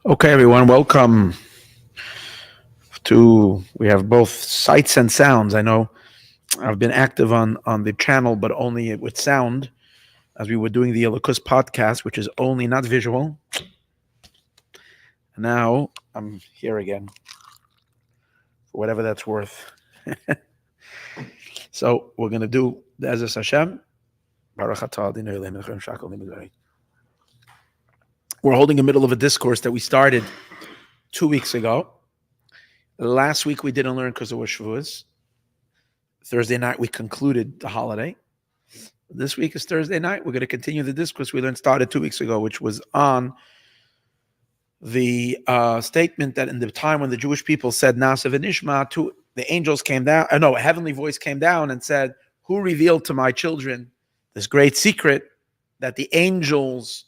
Okay, everyone, welcome we have both sights and sounds. I know I've been active on the channel, but only with sound, as we were doing the Lekutei podcast, which is only not visual. Now I'm here again, for whatever that's worth. So we're going to do the Ezras Hashem. We're holding the middle of a discourse that we started 2 weeks ago. Last week we didn't learn because it was Shavuos. Thursday night we concluded the holiday. This week is Thursday night. We're going to continue the discourse we started 2 weeks ago, which was on the statement that in the time when the Jewish people said Nasa v'nishma, the angels came down. A heavenly voice came down and said, "Who revealed to my children this great secret that the angels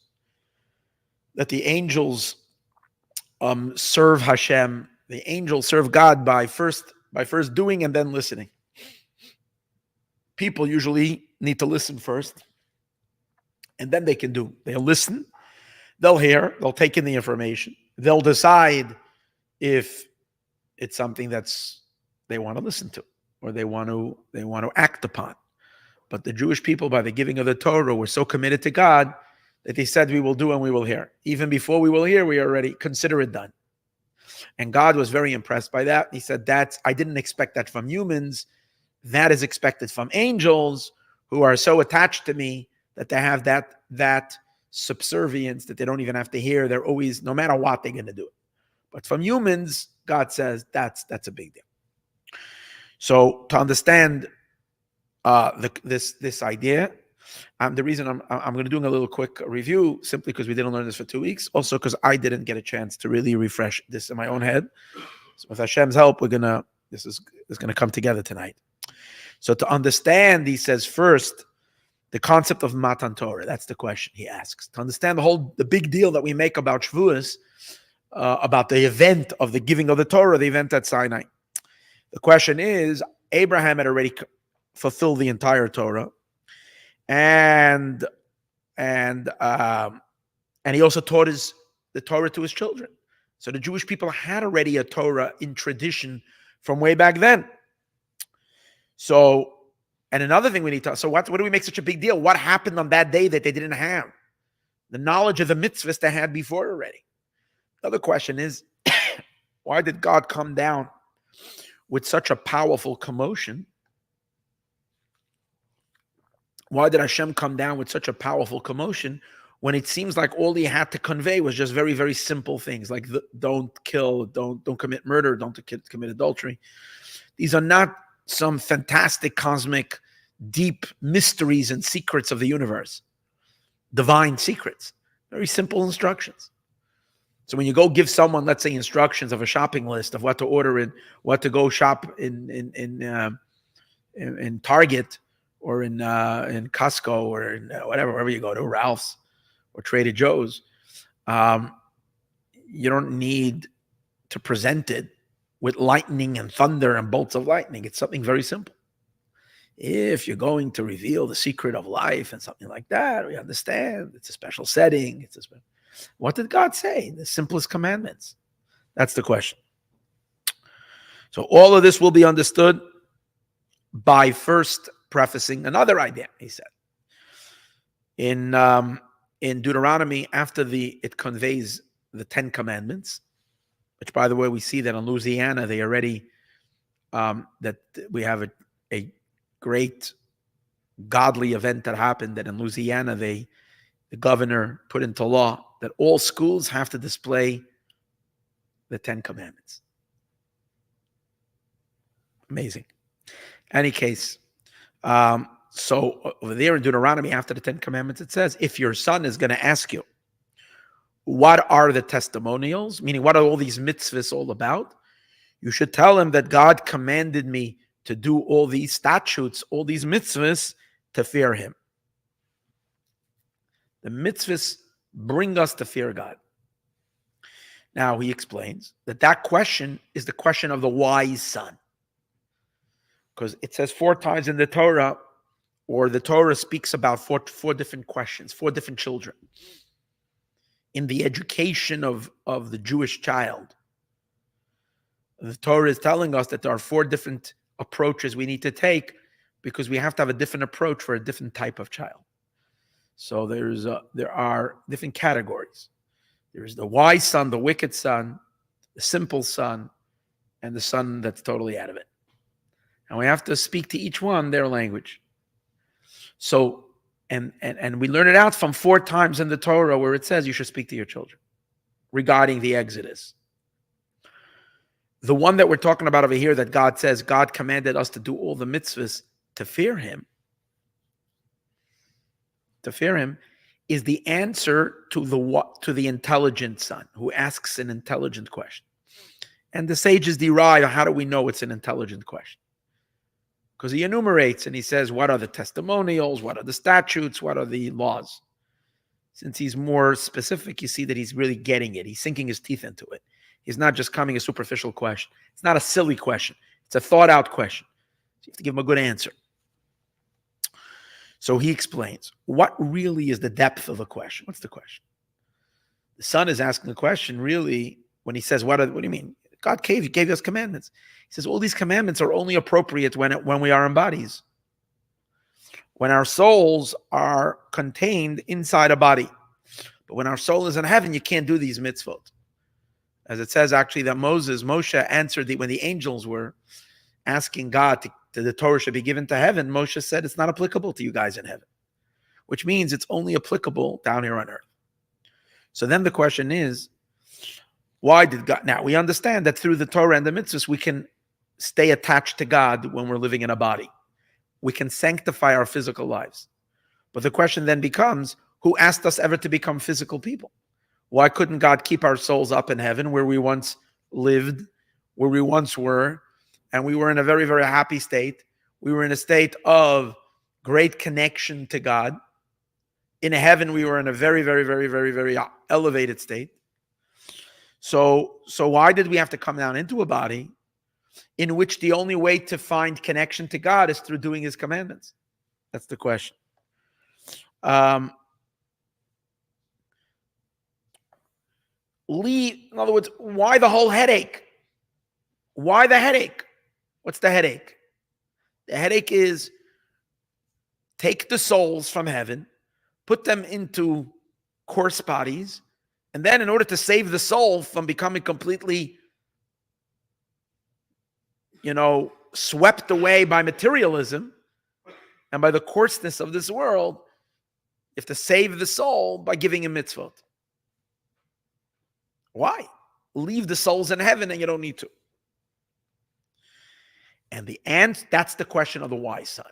serve Hashem? The angels serve God by first doing and then listening. People usually need to listen first, and then they can do. They'll listen, they'll hear, they'll take in the information, they'll decide if it's something they want to listen to or they want to act upon. But the Jewish people, by the giving of the Torah, were so committed to God that they said, we will do and we will hear. Even before we will hear, we already consider it done. And God was very impressed by that. He said, I didn't expect that from humans. That is expected from angels who are so attached to me that they have that subservience that they don't even have to hear. They're always, no matter what, they're going to do it. But from humans, God says that's a big deal. So to understand this idea, the reason I'm going to do a little quick review, simply because we didn't learn this for 2 weeks, also because I didn't get a chance to really refresh this in my own head. So with Hashem's help, this is gonna come together tonight. So to understand, he says first, the concept of Matan Torah. That's the question he asks. To understand the big deal that we make about Shavuos, about the event of the giving of the Torah, the event at Sinai. The question is, Abraham had already fulfilled the entire Torah, and he also taught the Torah to his children. So the Jewish people had already a Torah in tradition from way back then. So, and another thing we need to, so what do we make such a big deal? What happened on that day that they didn't have? The knowledge of the mitzvahs they had before already. Another question is, why did God come down with such a powerful commotion? Why did Hashem come down with such a powerful commotion when it seems like all he had to convey was just very, very simple things like don't kill, don't commit murder, don't commit adultery? These are not some fantastic cosmic deep mysteries and secrets of the universe, divine secrets, very simple instructions. So when you go give someone, let's say, instructions of a shopping list of what to order and what to go shop in Target or in Costco or in wherever you go to, Ralph's or Trader Joe's, you don't need to present it with lightning and thunder and bolts of lightning. It's something very simple. If you're going to reveal the secret of life and something like that, we understand it's a special setting. What did God say? The simplest commandments. That's the question. So all of this will be understood by first prefacing another idea, he said. In Deuteronomy, after it conveys the 10 commandments, which, by the way, we see that in Louisiana, they already, that we have a great godly event that happened, that in Louisiana, the governor put into law that all schools have to display the 10 commandments. Amazing. Any case, so over there in Deuteronomy, after the 10 commandments, it says, if your son is going to ask you, what are the testimonials? Meaning, what are all these mitzvahs all about? You should tell him that God commanded me to do all these statutes, all these mitzvahs, to fear him. The mitzvahs bring us to fear God. Now, he explains that question is the question of the wise son. Because it says 4 times in the Torah, or the Torah speaks about four different questions, 4 different children. in the education of the Jewish child. The Torah is telling us that there are 4 different approaches we need to take because we have to have a different approach for a different type of child. So there are different categories. There's the wise son, the wicked son, the simple son, and the son that's totally out of it. And we have to speak to each one their language. So, and we learn it out from 4 times in the Torah where it says you should speak to your children regarding the Exodus. The one that we're talking about over here that God says God commanded us to do all the mitzvahs to fear him. To fear him is the answer to the intelligent son who asks an intelligent question. And the sages derive, how do we know it's an intelligent question? Because he enumerates and he says, what are the testimonials? What are the statutes? What are the laws? Since he's more specific, you see that he's really getting it. He's sinking his teeth into it. He's not just coming a superficial question. It's not a silly question. It's a thought out question. So you have to give him a good answer. So he explains, what really is the depth of the question? What's the question? The son is asking the question really when he says, what do you mean? God gave us commandments. He says all these commandments are only appropriate when we are in bodies. When our souls are contained inside a body. But when our soul is in heaven, you can't do these mitzvot. As it says actually that Moshe answered when the angels were asking God that the Torah should be given to heaven, Moshe said it's not applicable to you guys in heaven. Which means it's only applicable down here on earth. So then the question is, why did God? Now we understand that through the Torah and the mitzvahs, we can stay attached to God when we're living in a body. We can sanctify our physical lives. But the question then becomes, who asked us ever to become physical people? Why couldn't God keep our souls up in heaven where we once lived, where we once were, and we were in a very, very happy state? We were in a state of great connection to God. In heaven, we were in a very, very, very, very, very elevated state. So why did we have to come down into a body in which the only way to find connection to God is through doing his commandments? That's the question. In other words, why the whole headache? Why the headache? What's the headache? The headache is take the souls from heaven, put them into coarse bodies, and then in order to save the soul from becoming completely, swept away by materialism and by the coarseness of this world, you have to save the soul by giving him mitzvot. Why? Leave the souls in heaven and you don't need to. And that's the question of the wise son.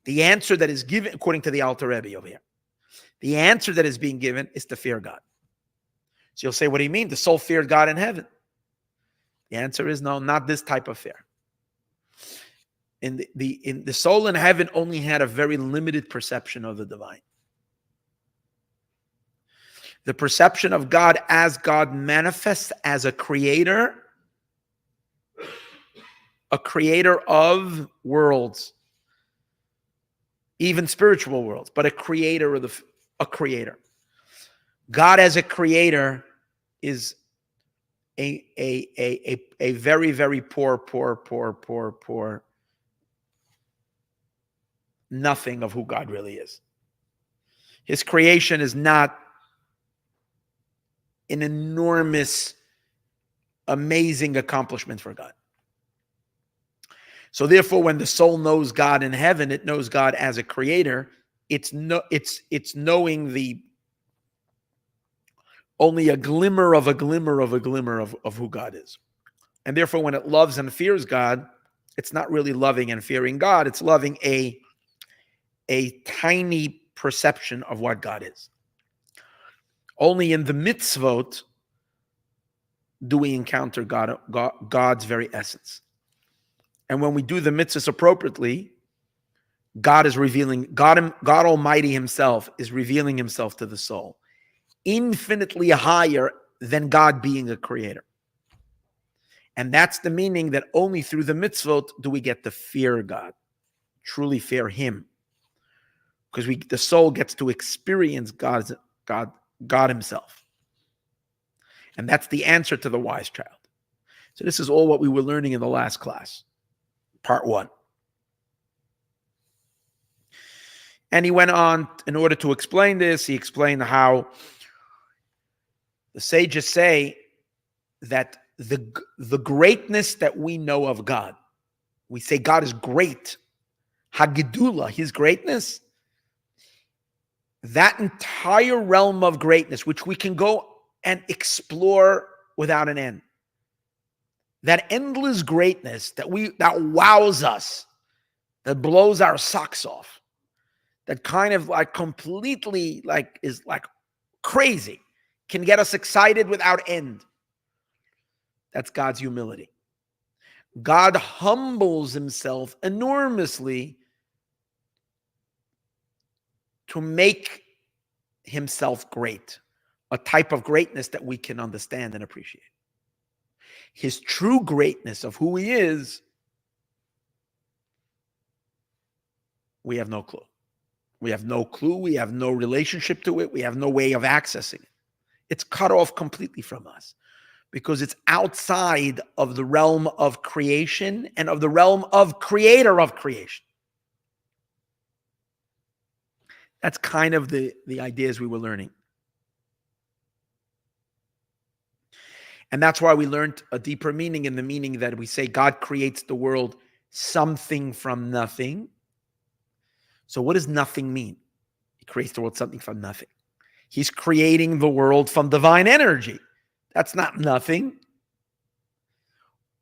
The answer that is given, according to the Alter Rebbe over here, the answer that is being given is to fear God. So you'll say, what do you mean? The soul feared God in heaven. The answer is no, not this type of fear. In the soul in heaven only had a very limited perception of the divine. The perception of God as God manifests as a creator of worlds, even spiritual worlds, but a creator a creator. God as a creator is a very, very poor nothing of who God really is. His creation is not an enormous, amazing accomplishment for God. So therefore, when the soul knows God in heaven, it knows God as a creator. It's knowing only a glimmer of who God is. And therefore, when it loves and fears God, it's not really loving and fearing God. It's loving a tiny perception of what God is. Only in the mitzvot do we encounter God's very essence. And when we do the mitzvahs appropriately, God Almighty himself is revealing himself to the soul, infinitely higher than God being a creator. And that's the meaning that only through the mitzvot do we get to fear God, truly fear him. Because the soul gets to experience God God himself. And that's the answer to the wise child. So this is all what we were learning in the last class, part 1. And he went on, in order to explain this, he explained how the sages say that the greatness that we know of God, we say God is great, Hagidula, his greatness, that entire realm of greatness, which we can go and explore without an end, that endless greatness that wows us, that blows our socks off, that kind of like completely like is like crazy, can get us excited without end. That's God's humility. God humbles himself enormously to make himself great, a type of greatness that we can understand and appreciate. His true greatness of who he is, we have no clue. We have no clue. We have no relationship to it. We have no way of accessing it. It's cut off completely from us because it's outside of the realm of creation and of the realm of creator of creation. That's kind of the ideas we were learning. And that's why we learned a deeper meaning in the meaning that we say God creates the world something from nothing. So what does nothing mean? He creates the world something from nothing. He's creating the world from divine energy. That's not nothing.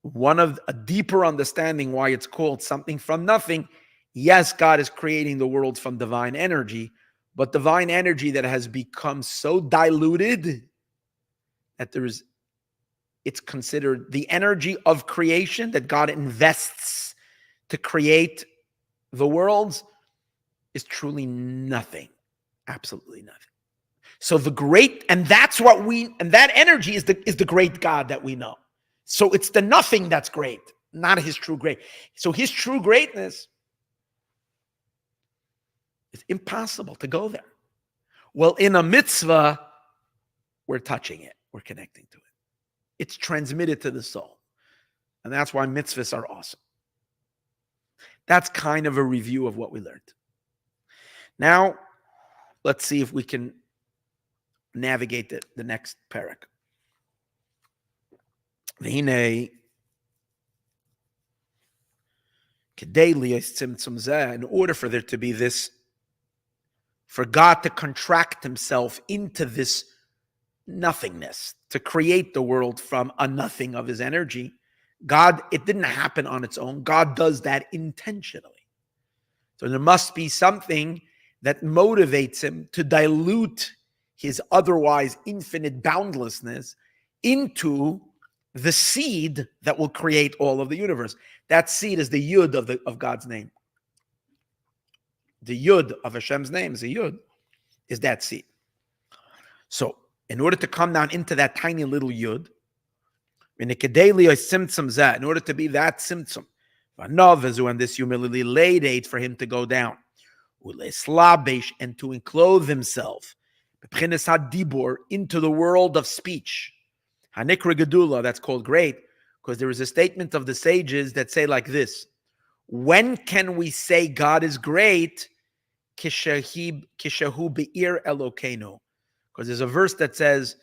One of a deeper understanding why it's called something from nothing. Yes, God is creating the world from divine energy, but divine energy that has become so diluted that it's considered the energy of creation that God invests to create the worlds is truly nothing, absolutely nothing. So that energy is the great God that we know. So it's the nothing that's great, not his true great. So his true greatness, it's impossible to go there. Well, in a mitzvah, we're touching it. We're connecting to it. It's transmitted to the soul. And that's why mitzvahs are awesome. That's kind of a review of what we learned. Now, let's see if we can navigate the next parak. In order for there to be this, for God to contract himself into this nothingness, to create the world from a nothing of his energy, God, it didn't happen on its own. God does that intentionally. So there must be something that motivates him to dilute his otherwise infinite boundlessness into the seed that will create all of the universe. That seed is the yud of God's name. The yud of Hashem's name is a yud, is that seed. So in order to come down into that tiny little yud, in order to be that symptom, and this humility laid aid for him to go down, and to enclose himself into the world of speech. Hanikra Gedula, that's called great, because there is a statement of the sages that say like this: when can we say God is great? Kishahu be'ir Elokeinu. Because there's a verse that says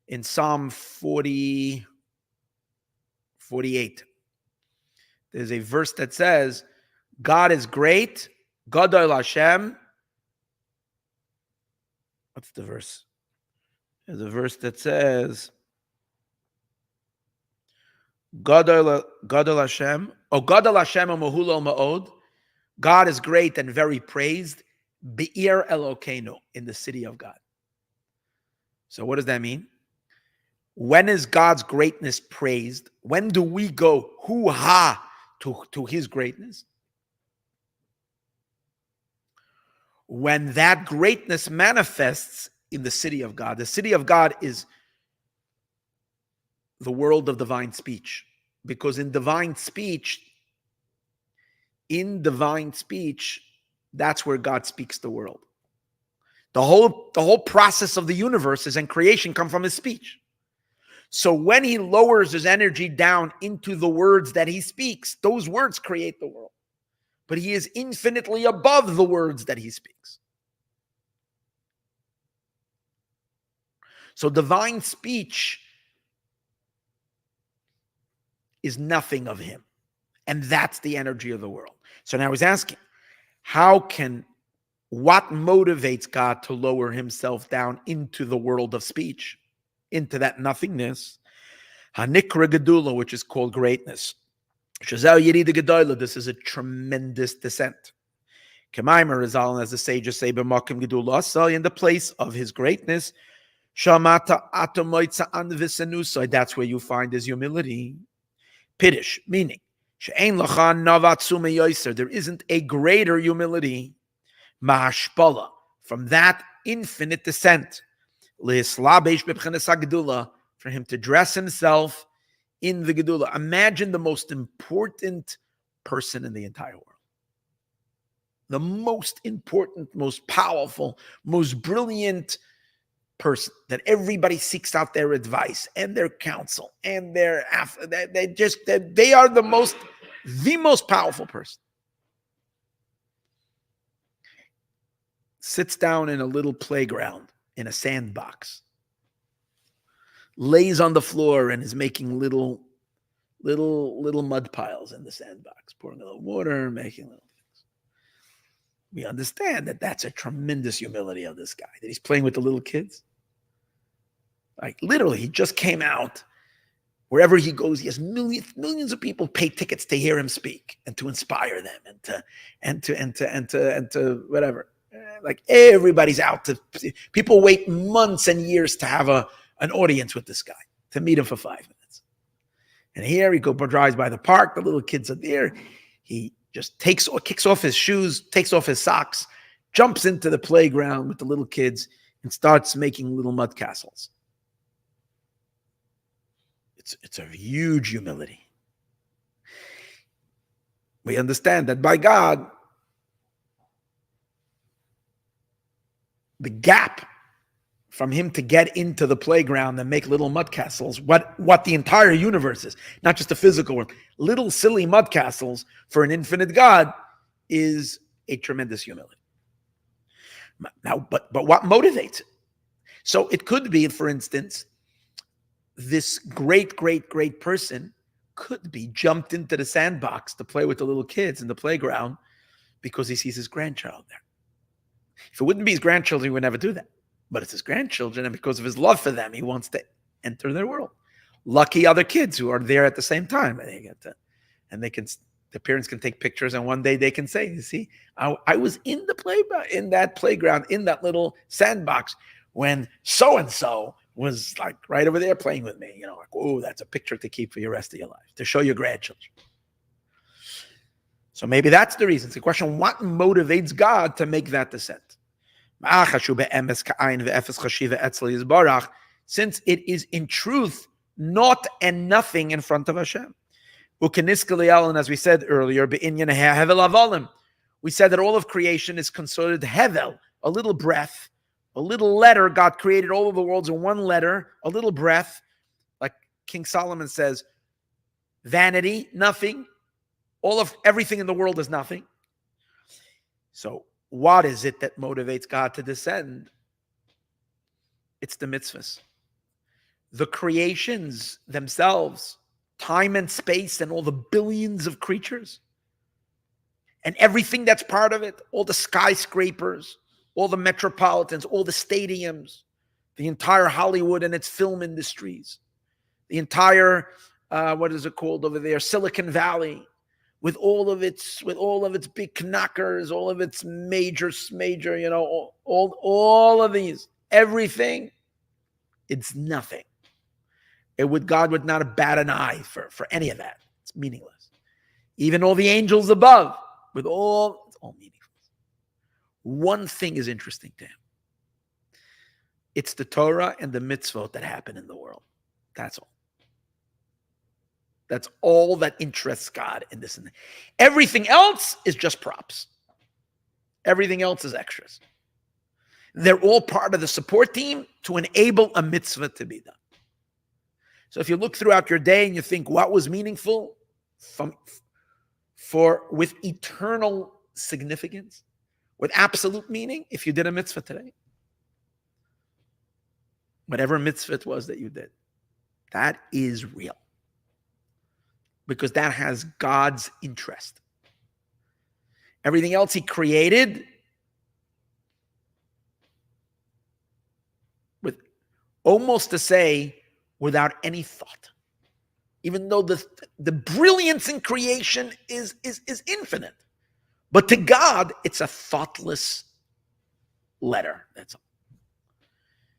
in Psalm 48, there's a verse that says, God is great, Gadol Hashem. What's the verse? There's a verse that says, Gadol Hashem, Gadol Hashem Mahulo Ma'od. God is great and very praised, Be'ir Elokeinu, in the city of God. So what does that mean? When is God's greatness praised? When do we go hoo-ha to his greatness? When that greatness manifests in the city of God. The city of God is the world of divine speech. Because in divine speech, that's where God speaks the world. The whole process of the universes and creation come from his speech. So when he lowers his energy down into the words that he speaks, those words create the world. But he is infinitely above the words that he speaks. So divine speech is nothing of him. And that's the energy of the world. So now he's asking, what motivates God to lower himself down into the world of speech, into that nothingness? Hanikra Gedula, which is called greatness. This is a tremendous descent. Kemaimer Rizal, as the sages say, in the place of his greatness, that's where you find his humility. Piddish, meaning, there isn't a greater humility from that infinite descent. For him to dress himself in the Gedula. Imagine the most important person in the entire world. The most important, most powerful, most brilliant person that everybody seeks out their advice and their counsel and they are the most powerful person. Sits down in a little playground in a sandbox, lays on the floor and is making little mud piles in the sandbox, pouring a little water, making little things. We understand that that's a tremendous humility of this guy, that he's playing with the little kids. Like literally, he just came out. Wherever he goes, he has millions of people pay tickets to hear him speak and to inspire them and to whatever. Like everybody's out to. People wait months and years to have an audience with this guy, to meet him for 5 minutes. And here he drives by the park. The little kids are there. He just kicks off his shoes, takes off his socks, jumps into the playground with the little kids and starts making little mud castles. It's a huge humility. We understand that by God, the gap from him to get into the playground and make little mud castles, what the entire universe is, not just the physical world, little silly mud castles for an infinite God is a tremendous humility. Now, but what motivates it? So it could be, for instance, this great person could be jumped into the sandbox to play with the little kids in the playground because he sees his grandchild there. If it wouldn't be his grandchildren, he would never do that. But it's his grandchildren, and because of his love for them, he wants to enter their world. Lucky other kids who are there at the same time, and the parents can take pictures, and one day they can say, "You see, I was in that playground, in that little sandbox when so and so was like right over there playing with me." Like, oh, that's a picture to keep for your rest of your life, to show your grandchildren. So maybe that's the reason. It's the question: what motivates God to make that descent? Since it is in truth naught and nothing in front of Hashem. And as we said earlier, we said that all of creation is considered hevel, a little breath, a little letter. God created all of the worlds in one letter, a little breath. Like King Solomon says, vanity, nothing. Everything in the world is nothing. So what is it that motivates God to descend? It's the mitzvahs. The creations themselves, time and space and all the billions of creatures and everything that's part of it, all the skyscrapers, all the metropolitans, all the stadiums, the entire Hollywood and its film industries, the entire, what is it called over there, Silicon Valley, with all of its big knockers, all of its major, all of these, everything, it's nothing. God would not bat an eye for any of that. It's meaningless. Even all the angels above, it's all meaningless. One thing is interesting to him. It's the Torah and the mitzvot that happen in the world. That's all. That's all that interests God in this and that. Everything else is just props. Everything else is extras. They're all part of the support team to enable a mitzvah to be done. So if you look throughout your day and you think what was meaningful with eternal significance, with absolute meaning, if you did a mitzvah today, whatever mitzvah it was that you did, that is real. Because that has God's interest. Everything else he created with almost to say without any thought. Even though the brilliance in creation is infinite. But to God, it's a thoughtless letter. That's all.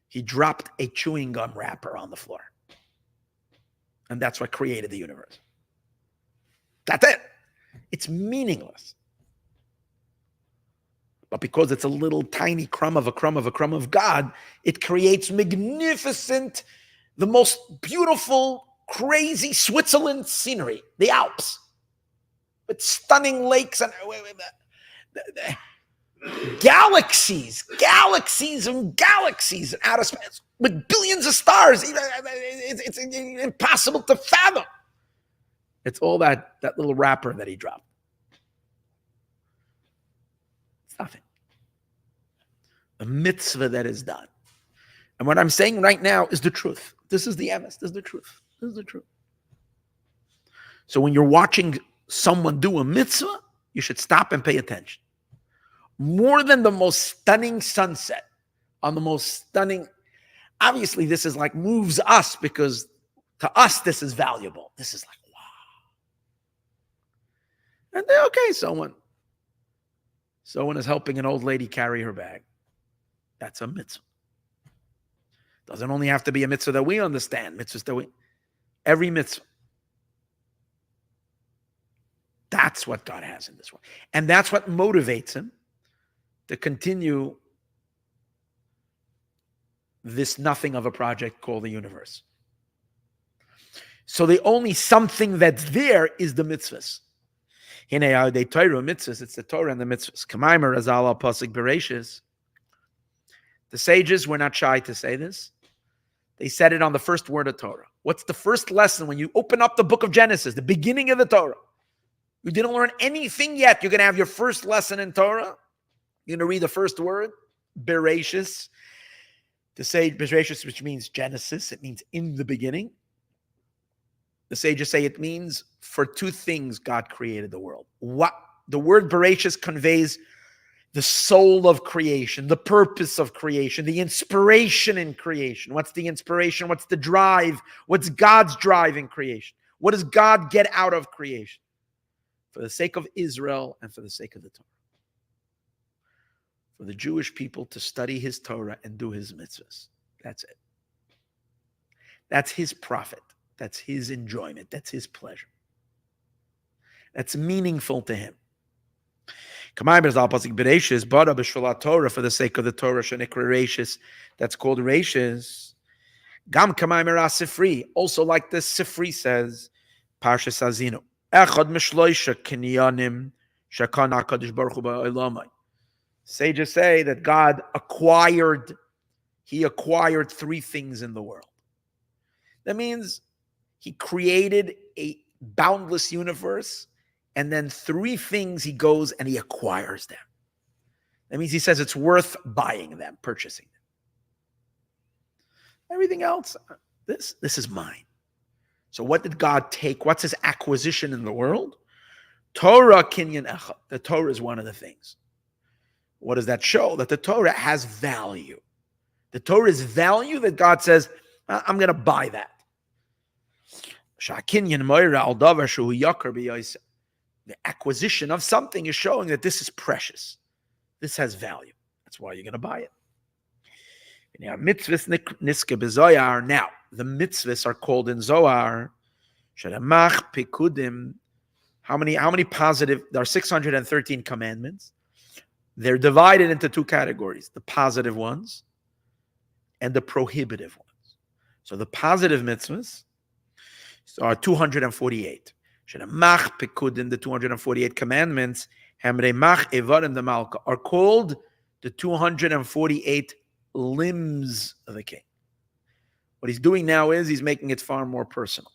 He dropped a chewing gum wrapper on the floor. And that's what created the universe. That's it. It's meaningless. But because it's a little tiny crumb of God, it creates magnificent, the most beautiful, crazy Switzerland scenery, the Alps, with stunning lakes and galaxies and galaxies in outer space with billions of stars. It's impossible to fathom. It's all that little wrapper that he dropped. It's nothing. A mitzvah that is done. And what I'm saying right now is the truth. This is the emes. This is the truth. This is the truth. So when you're watching someone do a mitzvah, you should stop and pay attention. More than the most stunning sunset on the most stunning, obviously this is like moves us because to us this is valuable. This is like, wow. And then, okay, someone is helping an old lady carry her bag. That's a mitzvah. Doesn't only have to be a mitzvah that we understand. Mitzvahs that every mitzvah. That's what God has in this world. And that's what motivates him to continue this nothing of a project called the universe. So the only something that's there is the mitzvahs. Hinei Torah mitzvahs. It's the Torah and the mitzvahs. Kamaimer Razal Pasuk Bereshis. The sages were not shy to say this. They said it on the first word of Torah. What's the first lesson when you open up the book of Genesis, the beginning of the Torah? You didn't learn anything yet. You're going to have your first lesson in Torah. You're going to read the first word, Bereshis. To say Bereshis, which means Genesis, it means in the beginning. The sages say it means for two things God created the world. What the word Bereshis conveys the soul of creation, the purpose of creation, the inspiration in creation. What's the inspiration? What's the drive? What's God's drive in creation? What does God get out of creation? For the sake of Israel and for the sake of the Torah. For the Jewish people to study his Torah and do his mitzvahs. That's it. That's his profit. That's his enjoyment. That's his pleasure. That's meaningful to him. For the sake of the Torah, that's called Rashis. Gam Kamaimer Sifri, also like the Sifri says, Parshas Azinu. Echad Mishloisha Kinyanim Shakana Kadosh Baruch Hu Ba'olamai. Sages say that God acquired three things in the world. That means he created a boundless universe, and then three things he goes and he acquires them. That means he says it's worth buying them, purchasing them. Everything else, this is mine. So what did God take? What's his acquisition in the world? Torah kinyan echad. The Torah is one of the things. What does that show? That the Torah has value. The Torah is value that God says, I'm going to buy that. The acquisition of something is showing that this is precious. This has value. That's why you're going to buy it. Now, the mitzvahs are called in Zohar. How many positive? There are 613 commandments. They're divided into two categories: the positive ones and the prohibitive ones. So the positive mitzvahs are 248. The 248 commandments are called the 248 limbs of the king. What he's doing now is he's making it far more personal.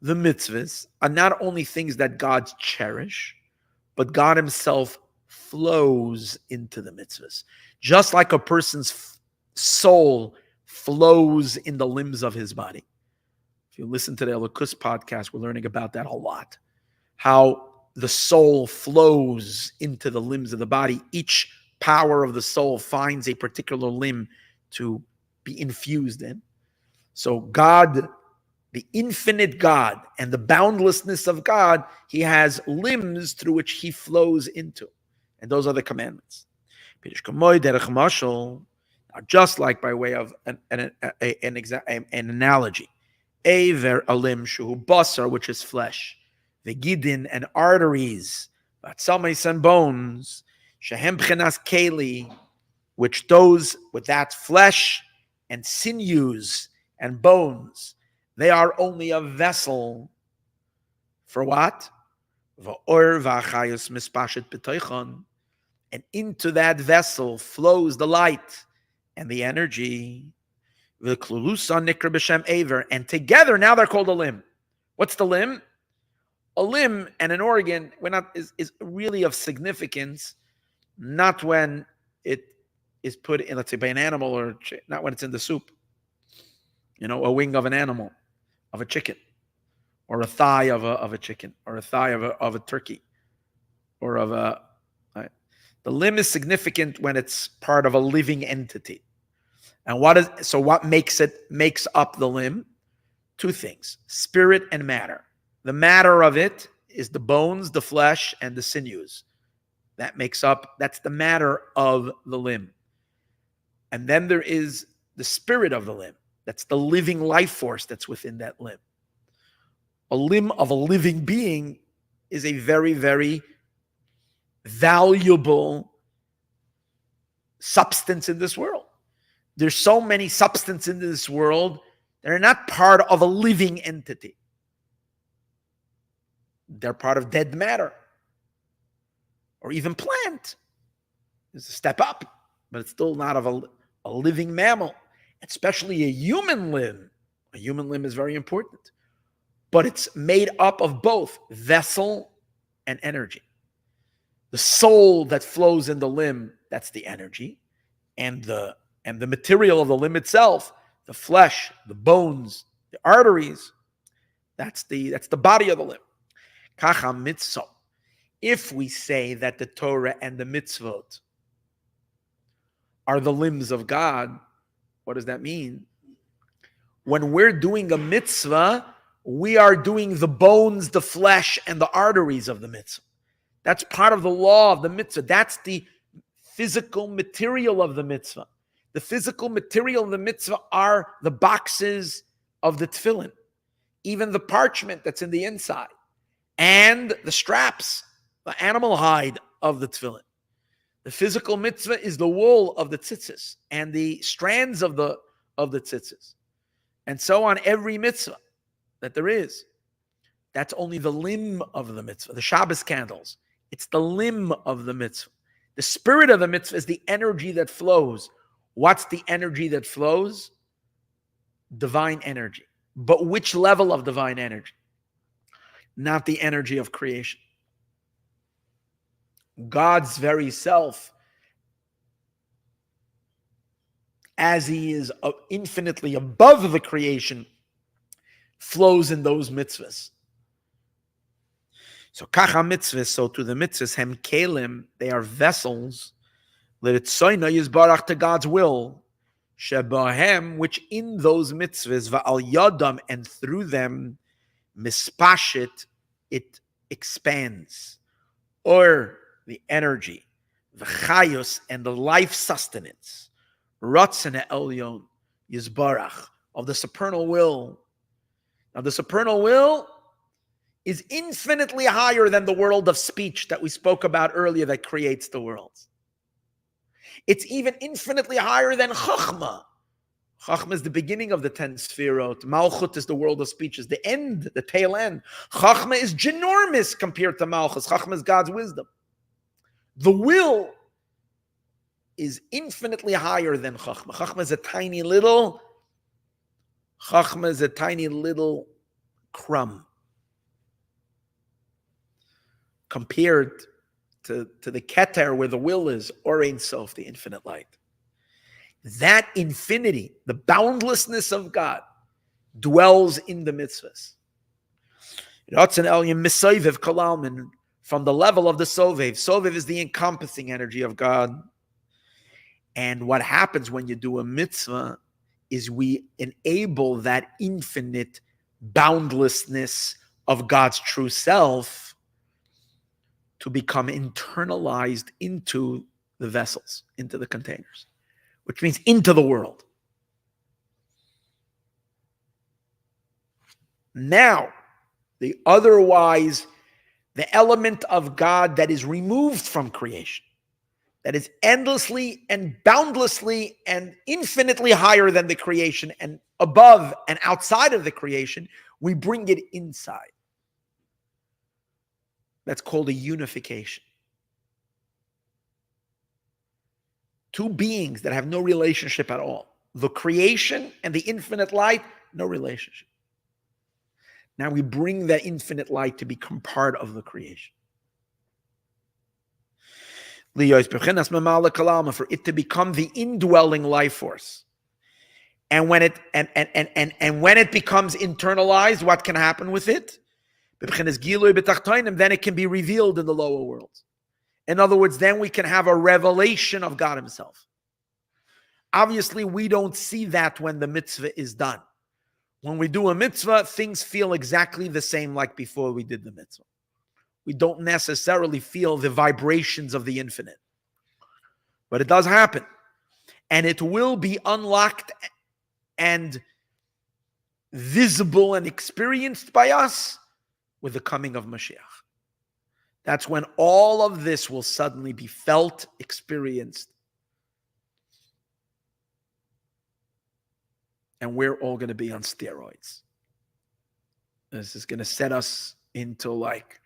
The mitzvahs are not only things that God cherish, but God himself flows into the mitzvahs. Just like a person's soul flows in the limbs of his body. If you listen to the Lekutei podcast, we're learning about that a lot. How the soul flows into the limbs of the body. Each power of the soul finds a particular limb to be infused in. So God, the infinite God and the boundlessness of God, he has limbs through which he flows into. And those are the commandments. Just like by way of an analogy. Aver alim shuhu basar, which is flesh. Vegidin and arteries. Vatzamis and bones. Shehem b'chenas keli, which those with that flesh and sinews and bones, they are only a vessel for what? Va'or v'achayus mispashet b'toichon, and into that vessel flows the light and the energy. V'klulusa nikra b'shem aver, and together now they're called a limb. What's the limb? A limb and an organ is really of significance, not when it is put in, let's say, by an animal, or not when it's in the soup. A wing of an animal, of a chicken, or a thigh of a chicken, or a thigh of a turkey, or of a. Right? The limb is significant when it's part of a living entity. And what makes up the limb? Two things: spirit and matter. The matter of it is the bones, the flesh, and the sinews. That's the matter of the limb. And then there is the spirit of the limb. That's the living life force that's within that limb. A limb of a living being is a very, very valuable substance in this world. There's so many substances in this world that are not part of a living entity. They're part of dead matter, or even plant. It's a step up, but it's still not of a living mammal, especially a human limb. A human limb is very important, but it's made up of both vessel and energy. The soul that flows in the limb, that's the energy, and the material of the limb itself, the flesh, the bones, the arteries, that's the body of the limb. Kacha mitzvot. If we say that the Torah and the mitzvot are the limbs of God, what does that mean? When we're doing a mitzvah, we are doing the bones, the flesh, and the arteries of the mitzvah. That's part of the law of the mitzvah. That's the physical material of the mitzvah. The physical material of the mitzvah are the boxes of the tefillin, even the parchment that's in the inside, and the straps, the animal hide of the tefillin. The physical mitzvah is the wool of the tzitzis and the strands of the tzitzis, and so on. Every mitzvah that there is, that's only the limb of the mitzvah. The Shabbos candles, it's the limb of the mitzvah. The spirit of the mitzvah is the energy that flows. What's the energy that flows? Divine energy. But which level of divine energy? Not the energy of creation. God's very self, as he is infinitely above the creation, flows in those mitzvahs. So kacha mitzvahs, so to the mitzvahs, hem kelim, they are vessels, let it soina yizbarach, to God's will, shebahem, which in those mitzvahs, va'al yadam, and through them, mispashit, it expands, or the energy, the chayos, and the life sustenance, ratzon elyon yizbarach, of the supernal will. Now the supernal will is infinitely higher than the world of speech that we spoke about earlier that creates the worlds. It's even infinitely higher than Chachma. Chachma is the beginning of the 10 Sefirot. Malchut is the world of speech, is the end, the tail end. Chachma is ginormous compared to Malchus. Chachma is God's wisdom. The will is infinitely higher than Chachma. Chachma is a tiny little crumb compared to the Keter where the will is, or Ein Sof, the infinite light. That infinity, the boundlessness of God, dwells in the mitzvahs. From the level of the Sovev. Sovev is the encompassing energy of God. And what happens when you do a mitzvah is we enable that infinite boundlessness of God's true self to become internalized into the vessels, into the containers, which means into the world. Now, the element of God that is removed from creation, that is endlessly and boundlessly and infinitely higher than the creation and above and outside of the creation, we bring it inside. That's called a unification. Two beings that have no relationship at all. The creation and the infinite light, no relationship. Now we bring that infinite light to become part of the creation. For it to become the indwelling life force. And when it becomes internalized, what can happen with it? Then it can be revealed in the lower worlds. In other words, then we can have a revelation of God himself. Obviously, we don't see that when the mitzvah is done. When we do a mitzvah, things feel exactly the same like before we did the mitzvah. We don't necessarily feel the vibrations of the infinite. But it does happen. And it will be unlocked and visible and experienced by us with the coming of Mashiach. That's when all of this will suddenly be felt, experienced. And we're all going to be on steroids. This is going to set us into like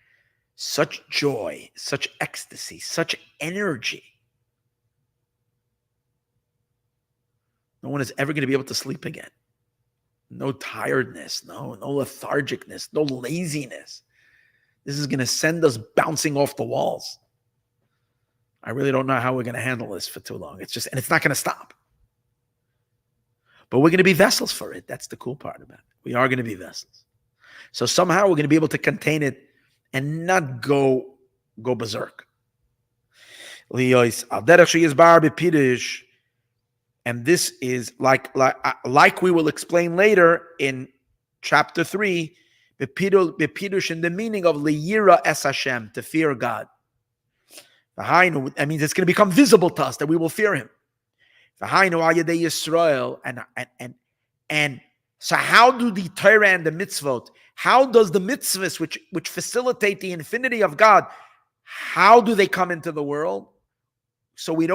such joy, such ecstasy, such energy. No one is ever going to be able to sleep again. No tiredness, no lethargicness, no laziness. This is going to send us bouncing off the walls. I really don't know how we're going to handle this for too long. And it's not going to stop. But we're going to be vessels for it. That's the cool part about it. We are going to be vessels. So somehow we're going to be able to contain it and not go berserk. And this is like we will explain later in chapter 3, bepidush in the meaning of liyira es Hashem, to fear God. That means it's going to become visible to us that we will fear him. And so how do the Torah and the mitzvot, how does the mitzvahs which facilitate the infinity of God, how do they come into the world? So we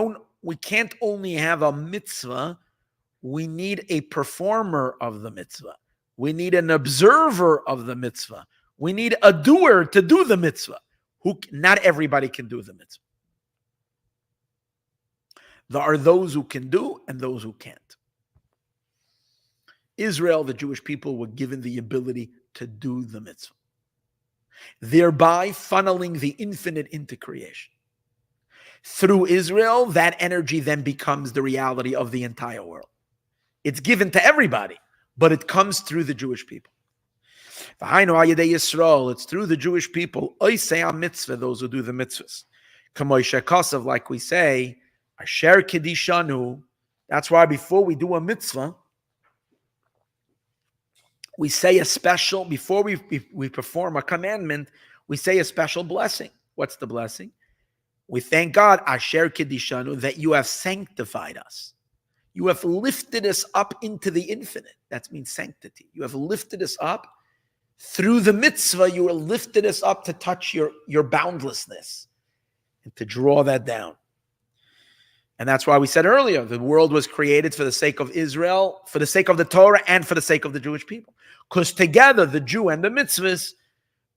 can't only have a mitzvah, we need a performer of the mitzvah. We need an observer of the mitzvah. We need a doer to do the mitzvah. Not everybody can do the mitzvah. There are those who can do and those who can't. Israel, the Jewish people, were given the ability to do the mitzvah, thereby funneling the infinite into creation. Through Israel, that energy then becomes the reality of the entire world. It's given to everybody, but it comes through the Jewish people. It's through the Jewish people, those who do the mitzvahs. Like we say, Shehikdimu. That's why before we do a mitzvah, we say a special, before we perform a commandment, we say a special blessing. What's the blessing? We thank God, Shehikdimu, that you have sanctified us. You have lifted us up into the infinite. That means sanctity. You have lifted us up. Through the mitzvah, you have lifted us up to touch your boundlessness and to draw that down. And that's why we said earlier, the world was created for the sake of Israel, for the sake of the Torah, and for the sake of the Jewish people. Because together, the Jew and the mitzvahs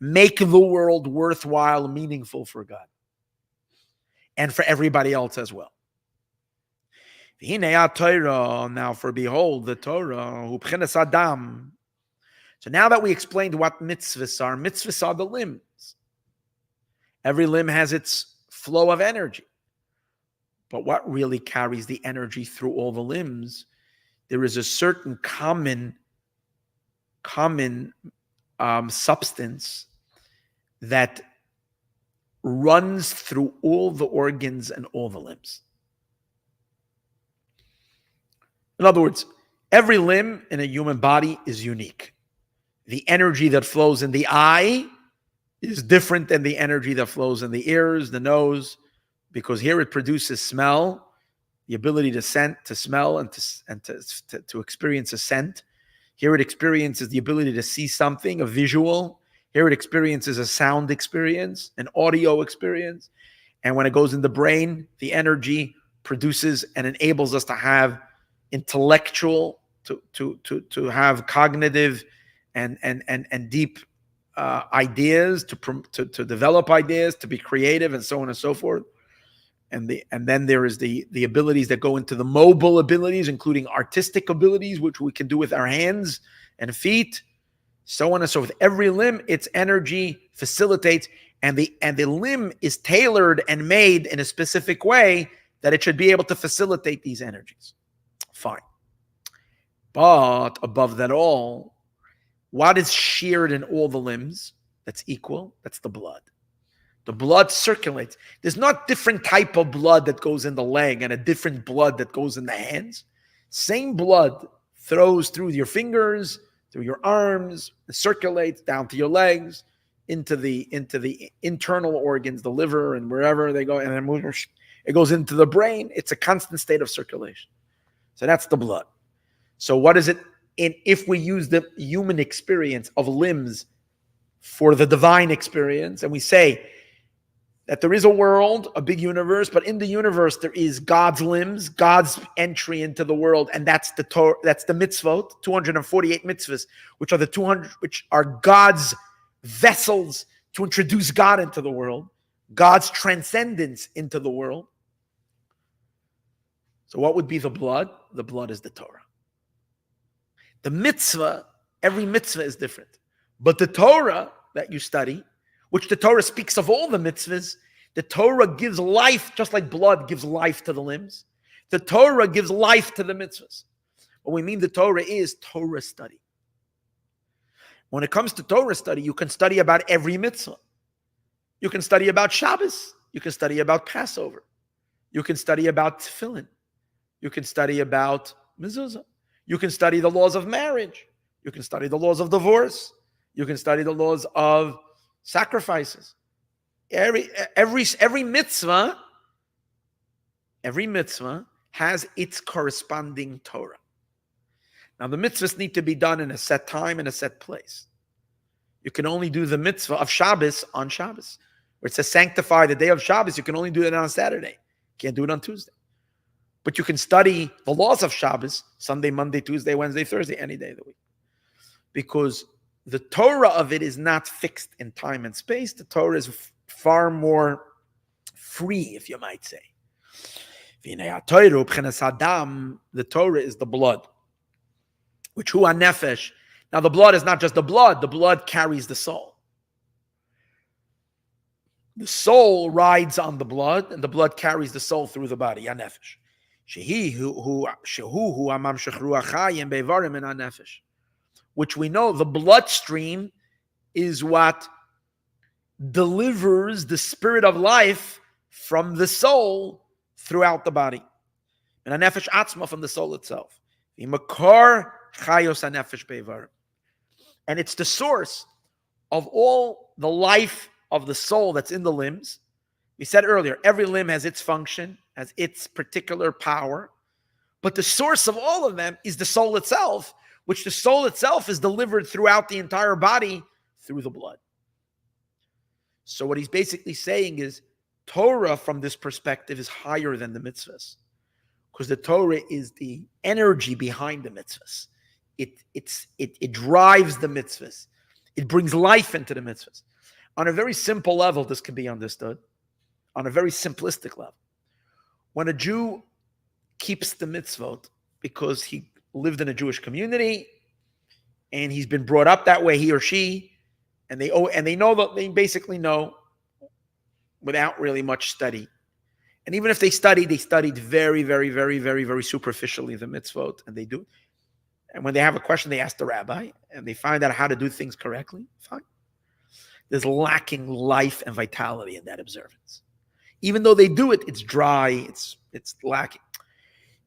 make the world worthwhile, meaningful for God. And for everybody else as well. Now for behold, the Torah, hu b'chinas Adam. So now that we explained what mitzvahs are the limbs. Every limb has its flow of energy. But what really carries the energy through all the limbs? There is a certain common substance that runs through all the organs and all the limbs. In other words, every limb in a human body is unique. The energy that flows in the eye is different than the energy that flows in the ears, the nose, because here it produces smell, the ability to smell, and to experience a scent. Here it experiences the ability to see something, a visual. Here it experiences a sound experience, an audio experience. And when it goes in the brain, the energy produces and enables us to have intellectual, to have cognitive and deep ideas, to develop ideas, to be creative, and so on and so forth. And then there is the abilities that go into the mobile abilities, including artistic abilities, which we can do with our hands and feet, so on and so forth. Every limb, its energy facilitates, and the limb is tailored and made in a specific way that it should be able to facilitate these energies. Fine. But above that all, what is shared in all the limbs that's equal? That's the blood. The blood circulates. There's not different type of blood that goes in the leg and a different blood that goes in the hands. Same blood flows through your fingers, through your arms, circulates down to your legs, into the internal organs, the liver, and wherever they go, and then it goes into the brain. It's a constant state of circulation. So that's the blood. So what is it? If we use the human experience of limbs for the divine experience, and we say that there is a world, a big universe, but in the universe there is God's limbs, God's entry into the world, and that's the Torah, that's the mitzvot, 248 mitzvahs, which are God's vessels to introduce God into the world, God's transcendence into the world. So what would be the blood? The blood is the Torah. The mitzvah, every mitzvah is different. But the Torah that you study, which the Torah speaks of all the mitzvahs, the Torah gives life, just like blood gives life to the limbs. The Torah gives life to the mitzvahs. What we mean the Torah is Torah study. When it comes to Torah study, you can study about every mitzvah. You can study about Shabbos. You can study about Passover. You can study about tefillin. You can study about mezuzah. You can study the laws of marriage. You can study the laws of divorce. You can study the laws of sacrifices. Every mitzvah has its corresponding Torah. Now the mitzvahs need to be done in a set time and a set place. You can only do the mitzvah of Shabbos on Shabbos. Where it says sanctify the day of Shabbos, you can only do it on Saturday. You can't do it on Tuesday. But you can study the laws of Shabbos Sunday, Monday, Tuesday, Wednesday, Thursday, any day of the week. Because the Torah of it is not fixed in time and space. The Torah is far more free, if you might say. The Torah is the blood, which hu nefesh. Now the blood is not just the blood carries the soul. The soul rides on the blood, and the blood carries the soul through the body, nefesh. Which we know the bloodstream is what delivers the spirit of life from the soul throughout the body. And a nefesh atzma from the soul itself. And it's the source of all the life of the soul that's in the limbs. We said earlier, every limb has its function, has its particular power. But the source of all of them is the soul itself, which the soul itself is delivered throughout the entire body through the blood. So what he's basically saying is Torah from this perspective is higher than the mitzvahs, because the Torah is the energy behind the mitzvahs. It drives the mitzvahs. It brings life into the mitzvahs. On a very simple level, this can be understood. On a very simplistic level. When a Jew keeps the mitzvot because he lived in a Jewish community and he's been brought up that way, he or she, and they know that they basically know without really much study. And even if they studied very, very, very, very, very superficially the mitzvot, and they do. And when they have a question, they ask the rabbi, and they find out how to do things correctly. Fine. There's lacking life and vitality in that observance. Even though they do it, it's dry, it's lacking.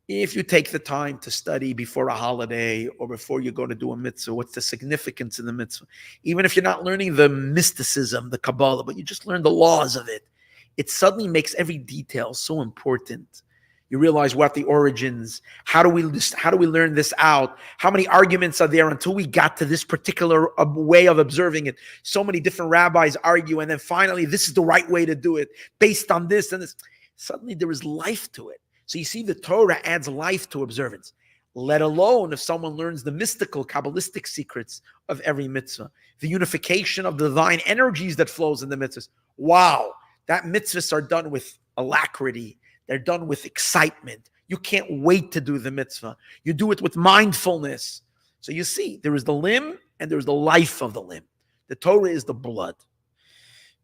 If you take the time to study before a holiday or before you go to do a mitzvah, what's the significance of the mitzvah? Even if you're not learning the mysticism, the Kabbalah, but you just learn the laws of it, it suddenly makes every detail so important. You realize what the origins, how do we learn this out? How many arguments are there until we got to this particular way of observing it? So many different rabbis argue, and then finally, this is the right way to do it based on this and this. Suddenly, there is life to it. So you see, the Torah adds life to observance, let alone if someone learns the mystical, Kabbalistic secrets of every mitzvah, the unification of the divine energies that flows in the mitzvahs. Wow, that mitzvahs are done with alacrity. They're done with excitement. You can't wait to do the mitzvah. You do it with mindfulness. So you see, there is the limb and there's the life of the limb. The Torah is the blood.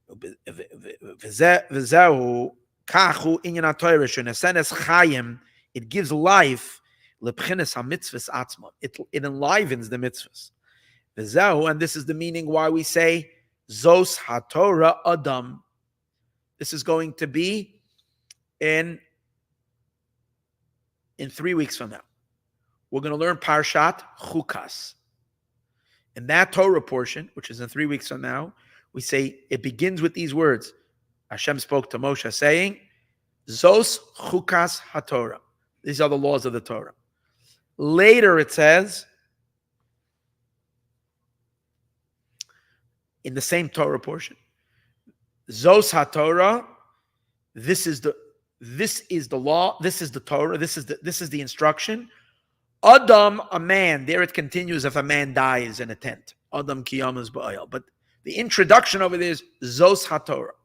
It gives life. It enlivens the mitzvahs. And this is the meaning why we say Zos HaTorah Adam. This is going to be in 3 weeks from now. We're going to learn Parshat Chukas. In that Torah portion, which is in 3 weeks from now, we say it begins with these words. Hashem spoke to Moshe saying, Zos Chukas HaTorah. These are the laws of the Torah. Later it says, in the same Torah portion, Zos HaTorah, this is the law, this is the Torah, this is the instruction. Adam, a man, there it continues if a man dies in a tent. Adam kiyamas ba'ayal. But the introduction of it is Zos HaTorah.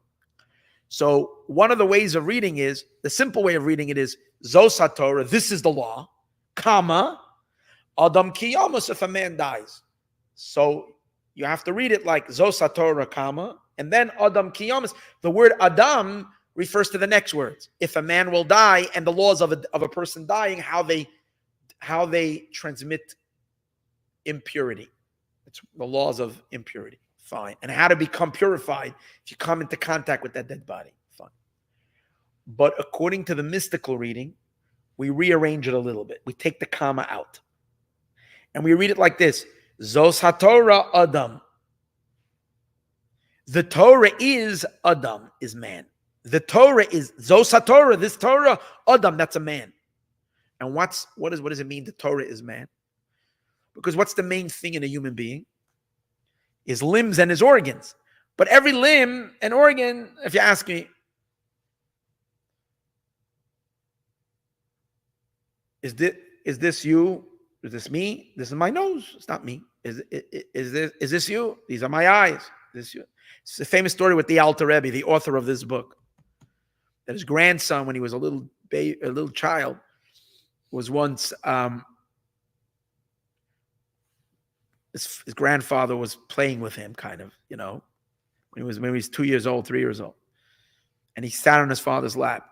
So one of the ways of reading is, the simple way of reading it is Zos HaTorah, this is the law, comma, Adam kiyamas if a man dies. So you have to read it like Zos HaTorah, comma, and then Adam kiyamas. The word Adam refers to the next words. If a man will die, and the laws of a person dying, how they transmit impurity. It's the laws of impurity. Fine. And how to become purified if you come into contact with that dead body. Fine. But according to the mystical reading, we rearrange it a little bit. We take the comma out. And we read it like this. Zos HaTorah Adam. The Torah is Adam, is man. The Torah is Zos HaTorah, this Torah, Adam, that's a man. And what does it mean the Torah is man? Because what's the main thing in a human being? His limbs and his organs. But every limb and organ, if you ask me, is this you? Is this me? This is my nose. It's not me. Is this you? These are my eyes. This you. It's a famous story with the Alter Rebbe, the author of this book. That his grandson, when he was a little child, was once his grandfather was playing with him, kind of, when he was 2 years old, 3 years old, and he sat on his father's lap,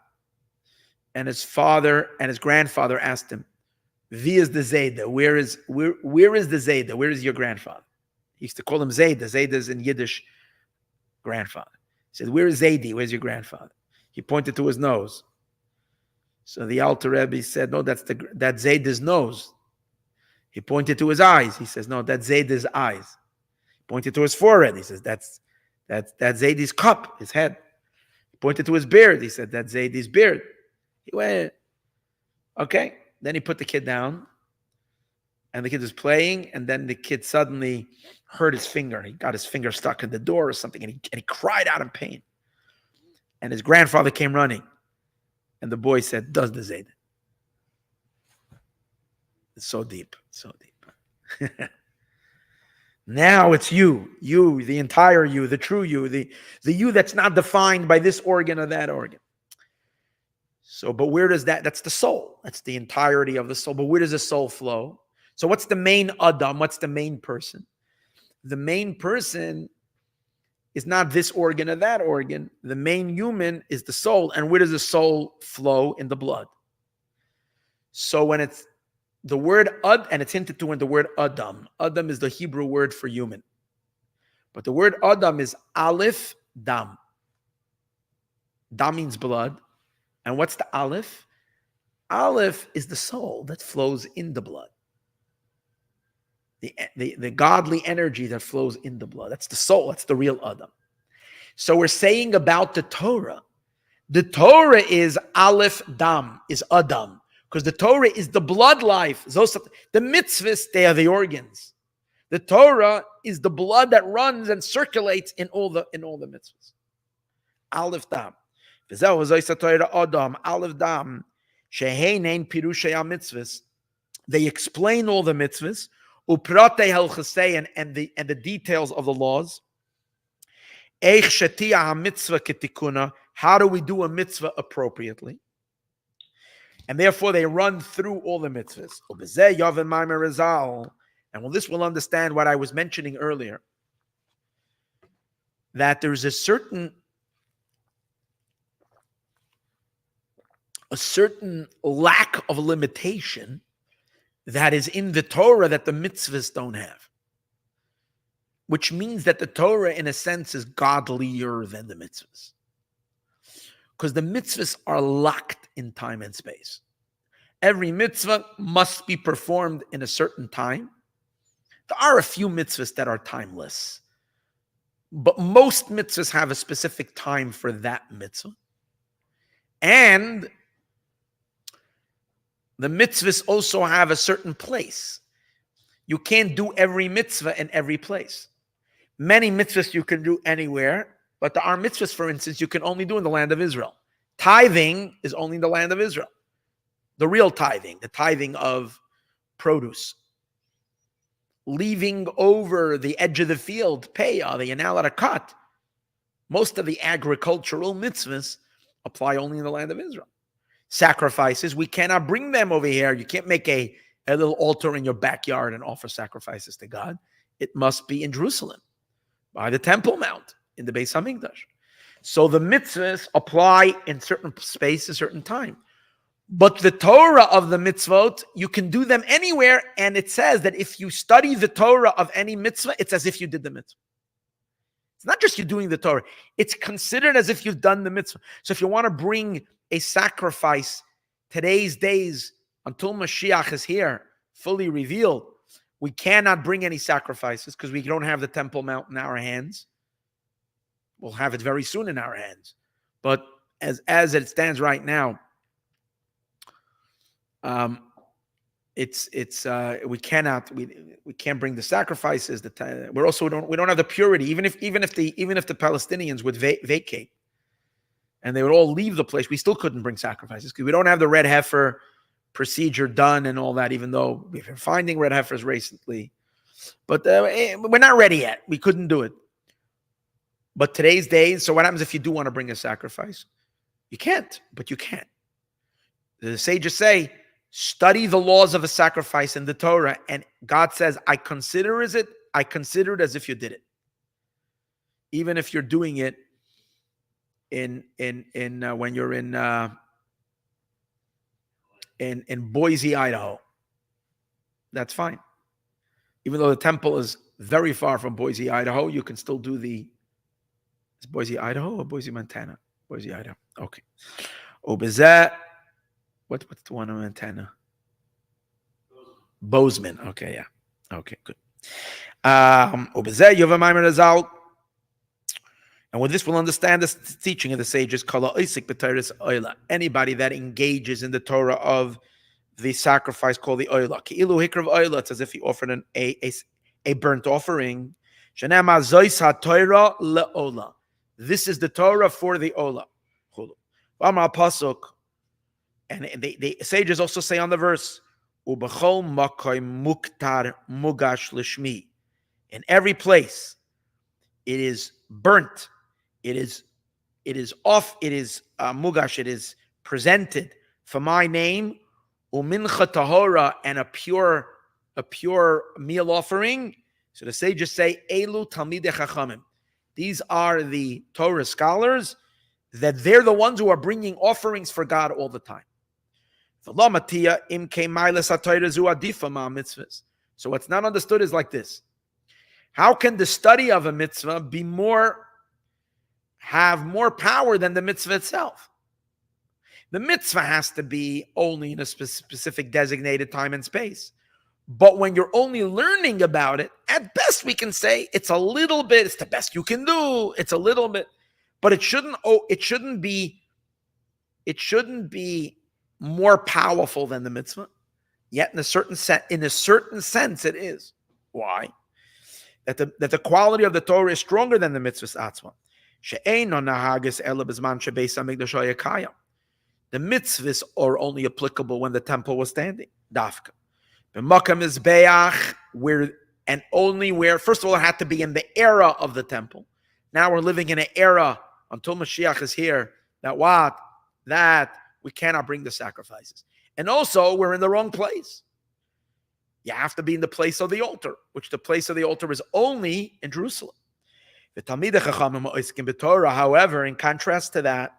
and his father and his grandfather asked him, "Vi is the Zayda? Where is the Zayda? Where is your grandfather?" He used to call him Zayda. Zayda is in Yiddish grandfather. He said, "Where is Zaydi? Where's your grandfather?" He pointed to his nose. So the Alter Rebbe said, "No, that's Zayda's nose." He pointed to his eyes. He says, "No, that's Zayda's eyes." He pointed to his forehead. He says, "That's Zaydi's cup, his head." He pointed to his beard. He said, "That's Zaydi's beard." He went, okay. Then he put the kid down, and the kid was playing, and then the kid suddenly hurt his finger. He got his finger stuck in the door or something, and he cried out in pain. And his grandfather came running, and the boy said, "Does the Zayd?" It's so deep, so deep. Now it's you, the entire you, the true you, the you that's not defined by this organ or that organ. So, but where does that's the soul. That's the entirety of the soul. But where does the soul flow? So what's the main Adam? What's the main person? The main person is not this organ or that organ. The main human is the soul. And where does the soul flow? In the blood. So when it's the word Ad, and it's hinted to in the word Adam. Adam is the Hebrew word for human. But the word Adam is Aleph Dam. Dam means blood. And what's the Aleph? Aleph is the soul that flows in the blood. The godly energy that flows in the blood. That's the soul. That's the real Adam. So we're saying about the Torah is Aleph Dam, is Adam. Because the Torah is the blood life. The mitzvahs, they are the organs. The Torah is the blood that runs and circulates in all the mitzvahs. Aleph Dam. Adam, Aleph Dam. Shehenein Pirushei mitzvahs. They explain all the mitzvahs. Upratei halchasei, and the details of the laws. Eich shetia ha-mitzvah ketikuna. How do we do a mitzvah appropriately? And therefore they run through all the mitzvahs. Ubezeh yavin maimer Rizal. And well, this will understand what I was mentioning earlier. That there's a certain lack of limitation that is in the Torah that the mitzvahs don't have. Which means that the Torah, in a sense, is godlier than the mitzvahs. Because the mitzvahs are locked in time and space. Every mitzvah must be performed in a certain time. There are a few mitzvahs that are timeless. But most mitzvahs have a specific time for that mitzvah. And the mitzvahs also have a certain place. You can't do every mitzvah in every place. Many mitzvahs you can do anywhere, but there are mitzvahs, for instance, you can only do in the land of Israel. Tithing is only in the land of Israel. The real tithing, the tithing of produce. Leaving over the edge of the field, payah, that you're not allowed to cut. Most of the agricultural mitzvahs apply only in the land of Israel. Sacrifices, we cannot bring them over here. You can't make a little altar in your backyard and offer sacrifices to God. It must be in Jerusalem, by the Temple Mount, in the Beis Hamikdash. So the mitzvahs apply in certain space, a certain time. But the Torah of the mitzvot, you can do them anywhere, and it says that if you study the Torah of any mitzvah, it's as if you did the mitzvah. It's not just you doing the Torah. It's considered as if you've done the mitzvah. So if you want to bring a sacrifice today's days until Mashiach is here, fully revealed, we cannot bring any sacrifices because we don't have the Temple Mount in our hands. We'll have it very soon in our hands. But as it stands right now, we can't bring the sacrifices. We don't have the purity. Even if the Palestinians would vacate and they would all leave the place, we still couldn't bring sacrifices because we don't have the red heifer procedure done and all that. Even though we've been finding red heifers recently, but we're not ready yet. We couldn't do it. But today's days, so what happens if you do want to bring a sacrifice? You can't, but you can. The sages say, study the laws of a sacrifice in the Torah, and God says, I consider it as if you did it. Even if you're doing it when you're in Boise, Idaho. That's fine. Even though the temple is very far from Boise, Idaho, you can still do is Boise, Idaho or Boise, Montana? Boise, Idaho. Okay. Obezet. What's the one in Montana? Bozeman. Okay, yeah. Okay, good. Obezet Yovamaimer Azal. And with this, we'll understand this teaching of the sages. Anybody that engages in the Torah of the sacrifice called the oila. It's as if he offered a burnt offering. This is the Torah for the ola. And the sages also say on the verse, in every place, it is burnt. It is off. It is mugash. It is presented for my name, umincha tahora, and a pure meal offering. So the sages say, Elu Talmidei Chachamim. These are the Torah scholars, that they're the ones who are bringing offerings for God all the time. So what's not understood is like this. How can the study of a mitzvah have more power than the mitzvah itself? The mitzvah has to be only in a specific designated time and space. But when you're only learning about it, at best we can say it's a little bit, it's the best you can do, it's a little bit, but it shouldn't be more powerful than the mitzvah. Yet in a certain sense it is. Why? That the quality of the Torah is stronger than the mitzvah's atzma. The mitzvahs are only applicable when the temple was standing. Dafka. Where, first of all, it had to be in the era of the temple. Now we're living in an era, until Mashiach is here, that we cannot bring the sacrifices. And also, we're in the wrong place. You have to be in the place of the altar, which the place of the altar is only in Jerusalem. However, in contrast to that,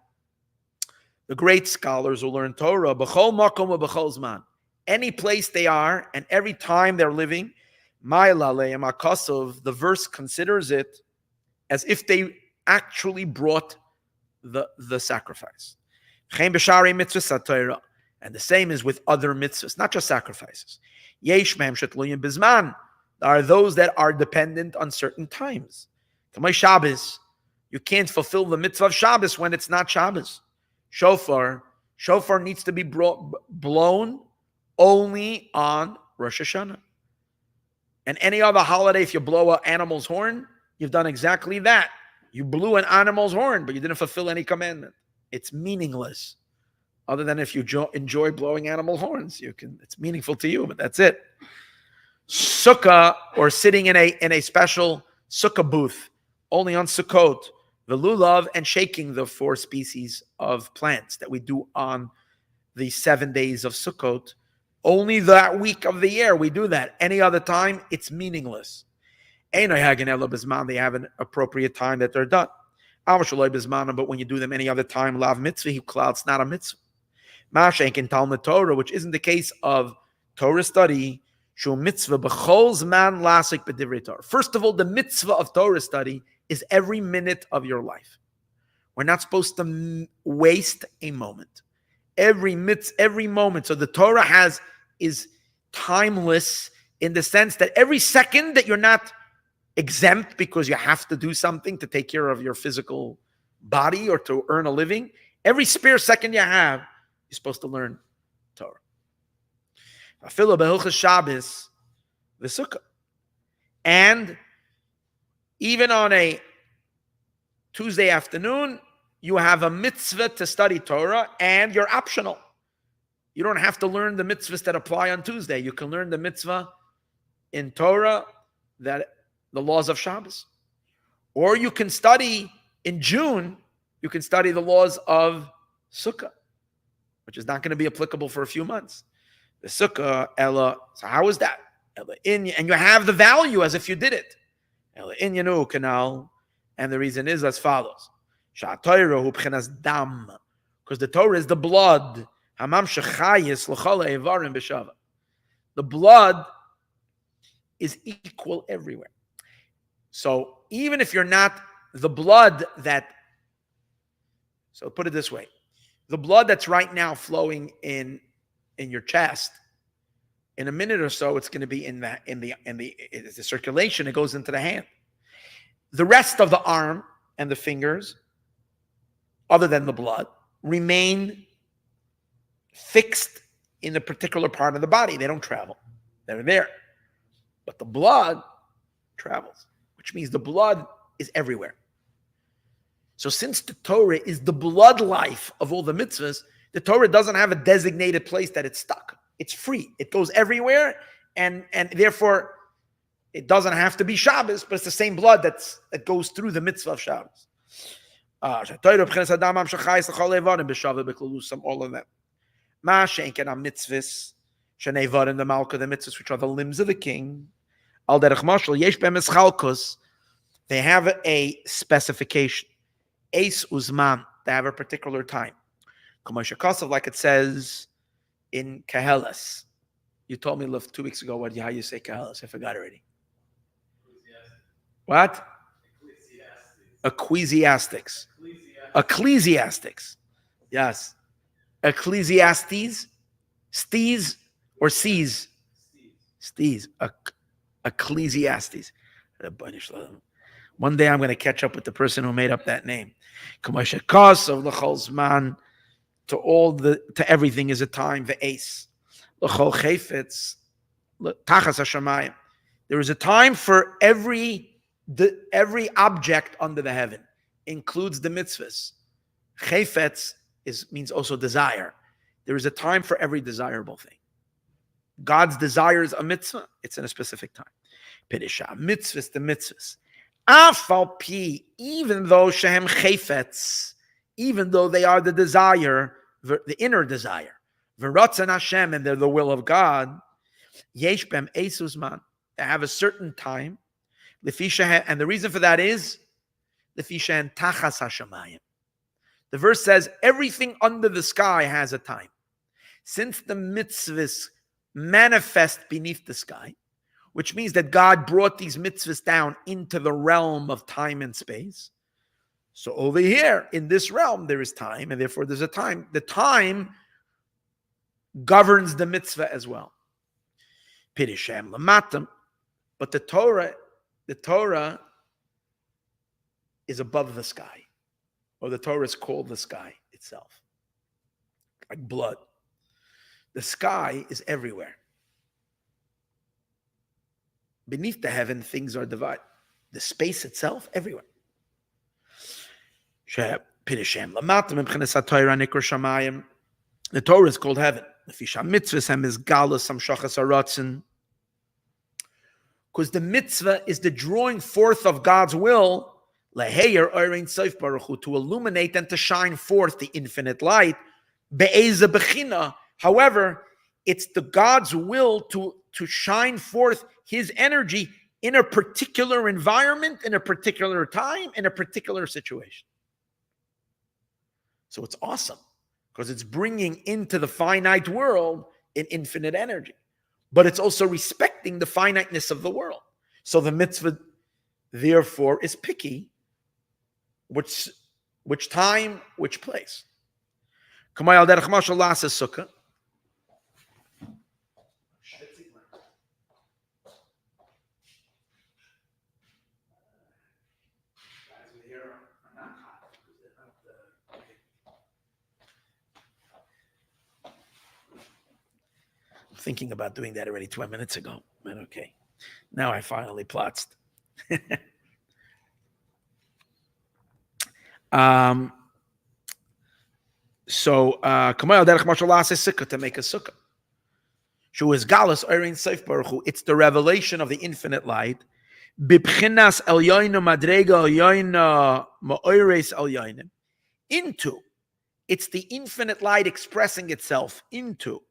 the great scholars who learn Torah, b'chol makom u'b'chol zman, any place they are and every time they're living, the verse considers it as if they actually brought the sacrifice. And the same is with other mitzvahs, not just sacrifices. There are those that are dependent on certain times. Shabbos, you can't fulfill the mitzvah of Shabbos when it's not Shabbos. Shofar needs to be blown only on Rosh Hashanah. And any other holiday, if you blow an animal's horn, you've done exactly that. You blew an animal's horn, but you didn't fulfill any commandment. It's meaningless. Other than if you enjoy blowing animal horns, it's meaningful to you, but that's it. Sukkah, or sitting in a special sukkah booth, only on Sukkot, the lulav, and shaking the 4 species of plants that we do on the 7 days of Sukkot. Only that week of the year we do that. Any other time, it's meaningless. They have an appropriate time that they're done. But when you do them any other time, lav mitzvah, it's not a mitzvah. Mashenk in Talmud Torah, which isn't the case of Torah study, shu mitzvah b'chol zman lasik b'divrei Torah. First of all, the mitzvah of Torah study is every minute of your life. We're not supposed to waste a moment. Every moment. So the Torah is timeless in the sense that every second that you're not exempt because you have to do something to take care of your physical body or to earn a living, every spare second you have, you're supposed to learn Torah. Afilu b'hilchos Shabbos v'sukkah. And even on a Tuesday afternoon, you have a mitzvah to study Torah, and you're optional. You don't have to learn the mitzvahs that apply on Tuesday. You can learn the mitzvah in Torah, that the laws of Shabbos. Or you can study in June, you can study the laws of Sukkah, which is not going to be applicable for a few months. The Sukkah, Ella, so how is that? Ella, and you have the value as if you did it. Ella, canal, and the reason is as follows. Because the Torah is the blood. The blood is equal everywhere. So even if you're not the blood so put it this way, the blood that's right now flowing in your chest, in a minute or so, it's going to be in the circulation. It goes into the hand. The rest of the arm and the fingers, other than the blood, remain fixed in a particular part of the body. They don't travel. They're there. But the blood travels, which means the blood is everywhere. So since the Torah is the blood life of all the mitzvahs, the Torah doesn't have a designated place that it's stuck. It's free. It goes everywhere, and therefore it doesn't have to be Shabbos, but it's the same blood that goes through the mitzvah of Shabbos. All of them. Ma shenken am mitzvahs, shenei varim the malka, the mitzvahs which are the limbs of the king. Al derech mashal yesh b'em eschalkos. They have a specification. Eis uzman. They have a particular time. Kamashakasav, like it says in Kehelas. You told me 2 weeks ago how you say Kehelas. I forgot already. What? Ecclesiastics. Ecclesiastics. Yes. Ecclesiastes. Stees or sees? Stees. Ecclesiastes. One day I'm going to catch up with the person who made up that name. To everything is a time. The ace. There is a time for every object under the heaven, includes the mitzvahs. Chayfetz means also desire. There is a time for every desirable thing. God's desires a mitzvah, it's in a specific time. Besha'ah, mitzvahs, the mitzvahs. Afal pi, even though shehem chayfetz, even though they are the desire, the inner desire, v'ratzon Hashem, and they're the will of God, yesh bem esusman, they have a certain time, and the reason for that is, tachas hashamayim. The verse says, everything under the sky has a time. Since the mitzvahs manifest beneath the sky, which means that God brought these mitzvahs down into the realm of time and space. So over here, in this realm, there is time, and therefore there's a time. The time governs the mitzvah as well. Pirisham lamatam, but the Torah is above the sky, or the Torah is called the sky itself, like blood. The sky is everywhere. Beneath the heaven, things are divided. The space itself, everywhere. The Torah is called heaven. Because the mitzvah is the drawing forth of God's will to illuminate and to shine forth the infinite light. However, it's the God's will to shine forth his energy in a particular environment, in a particular time, in a particular situation. So it's awesome because it's bringing into the finite world an infinite energy, but it's also respecting the finiteness of the world. So the mitzvah, therefore, is picky, which time, which place. Thinking about doing that already 12 minutes ago, but okay. Now I finally plotzed. So, to make a sukkah. It's the revelation of the infinite light. It's the infinite light expressing itself into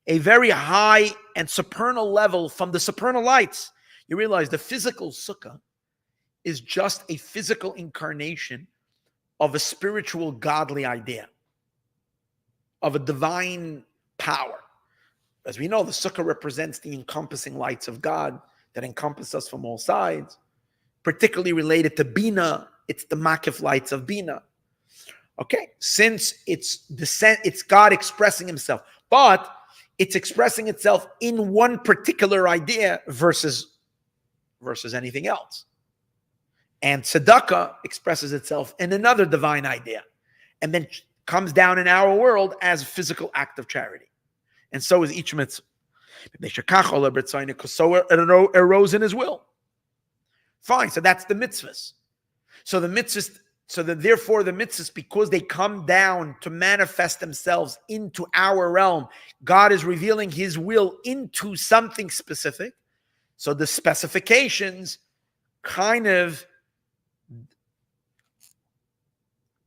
a very high and supernal level from the supernal lights. You realize the physical sukkah is just a physical incarnation of a spiritual godly idea, of a divine power. As we know, the sukkah represents the encompassing lights of God that encompass us from all sides, particularly related to Bina. It's the makif lights of Bina. Okay, since it's God expressing himself, but it's expressing itself in one particular idea versus anything else. And tzedakah expresses itself in another divine idea, and then comes down in our world as a physical act of charity. And so is each mitzvah. So it arose in his will. Fine, so that's the mitzvahs. So the mitzvahs, therefore the mitzvahs, because they come down to manifest themselves into our realm, God is revealing his will into something specific. So the specifications kind of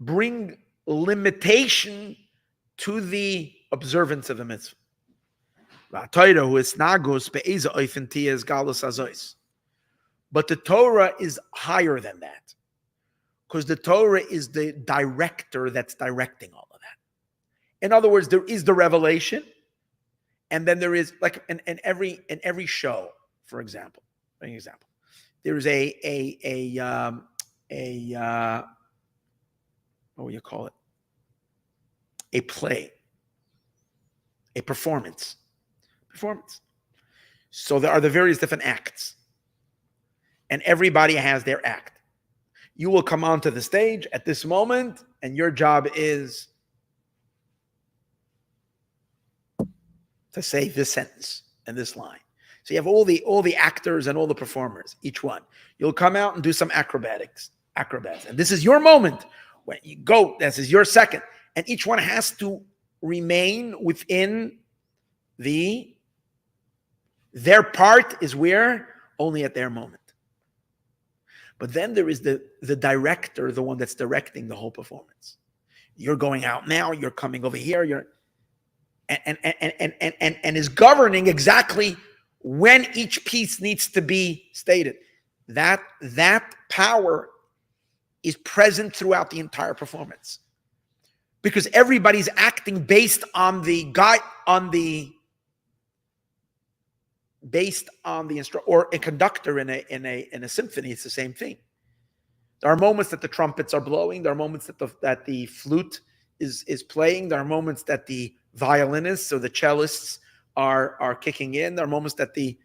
bring limitation to the observance of the mitzvah. But the Torah is higher than that, because the Torah is the director that's directing all of that. In other words, there is the revelation, and then there is, like in every show, for example, there is a what do you call it? A play, a performance. So there are the various different acts, and everybody has their act. You will come onto the stage at this moment, and your job is to say this sentence and this line. So you have all the actors and all the performers, each one. You'll come out and do some acrobats. And this is your moment. When you go, this is your second. And each one has to remain within their part is where only at their moment. But then there is the director, the one that's directing the whole performance. You're going out now, you're coming over here, and is governing exactly when each piece needs to be stated. That power is present throughout the entire performance, because everybody's acting based on the instruction, or a conductor in a symphony. It's the same thing. There are moments that the trumpets are blowing. There are moments that the flute is playing. There are moments that the violinists or the cellists are kicking in. There are moments that the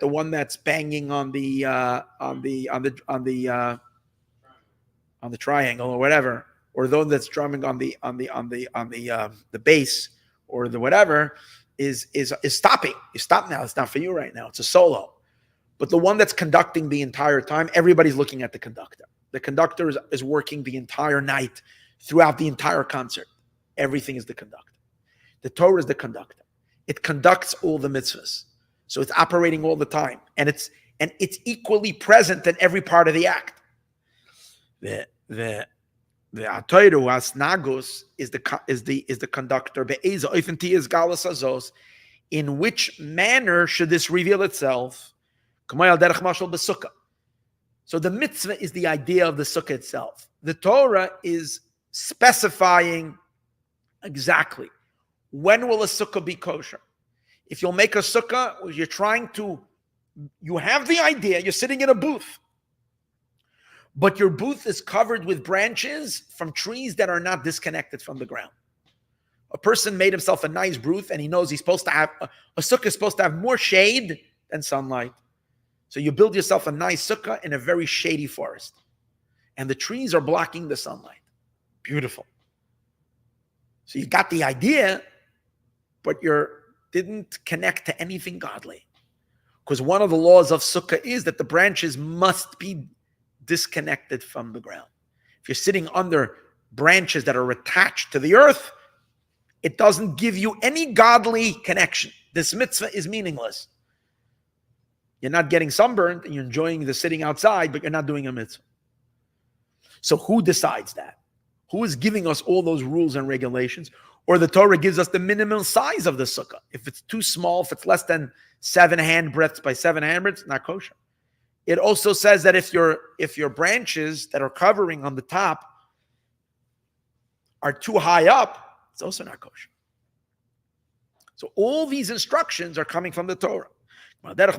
one that's banging on the triangle or whatever, or the one that's drumming on the bass or the whatever is stopping. You stop now. It's not for you right now. It's a solo. But the one that's conducting the entire time, everybody's looking at the conductor. The conductor is working the entire night, throughout the entire concert. Everything is the conductor. The Torah is the conductor. It conducts all the mitzvahs. So it's operating all the time. And it's equally present in every part of the act. The Atoiru Asnagos is the conductor. In which manner should this reveal itself? So the mitzvah is the idea of the sukkah itself. The Torah is specifying exactly when will a sukkah be kosher. If you'll make a sukkah, you have the idea, you're sitting in a booth, but your booth is covered with branches from trees that are not disconnected from the ground. A person made himself a nice booth, and he knows he's supposed to have, a sukkah is supposed to have more shade than sunlight. So you build yourself a nice sukkah in a very shady forest, and the trees are blocking the sunlight. Beautiful. So you got the idea, but you didn't connect to anything godly. Because one of the laws of sukkah is that the branches must be disconnected from the ground. If you're sitting under branches that are attached to the earth, it doesn't give you any godly connection. This mitzvah is meaningless. You're not getting sunburned, and you're enjoying the sitting outside, but you're not doing a mitzvah. So who decides that? Who is giving us all those rules and regulations? Or the Torah gives us the minimum size of the sukkah. If it's too small, if it's less than 7 handbreadths by 7 handbreadths, not kosher. It also says that if your branches that are covering on the top are too high up, it's also not kosher. So all these instructions are coming from the Torah. It has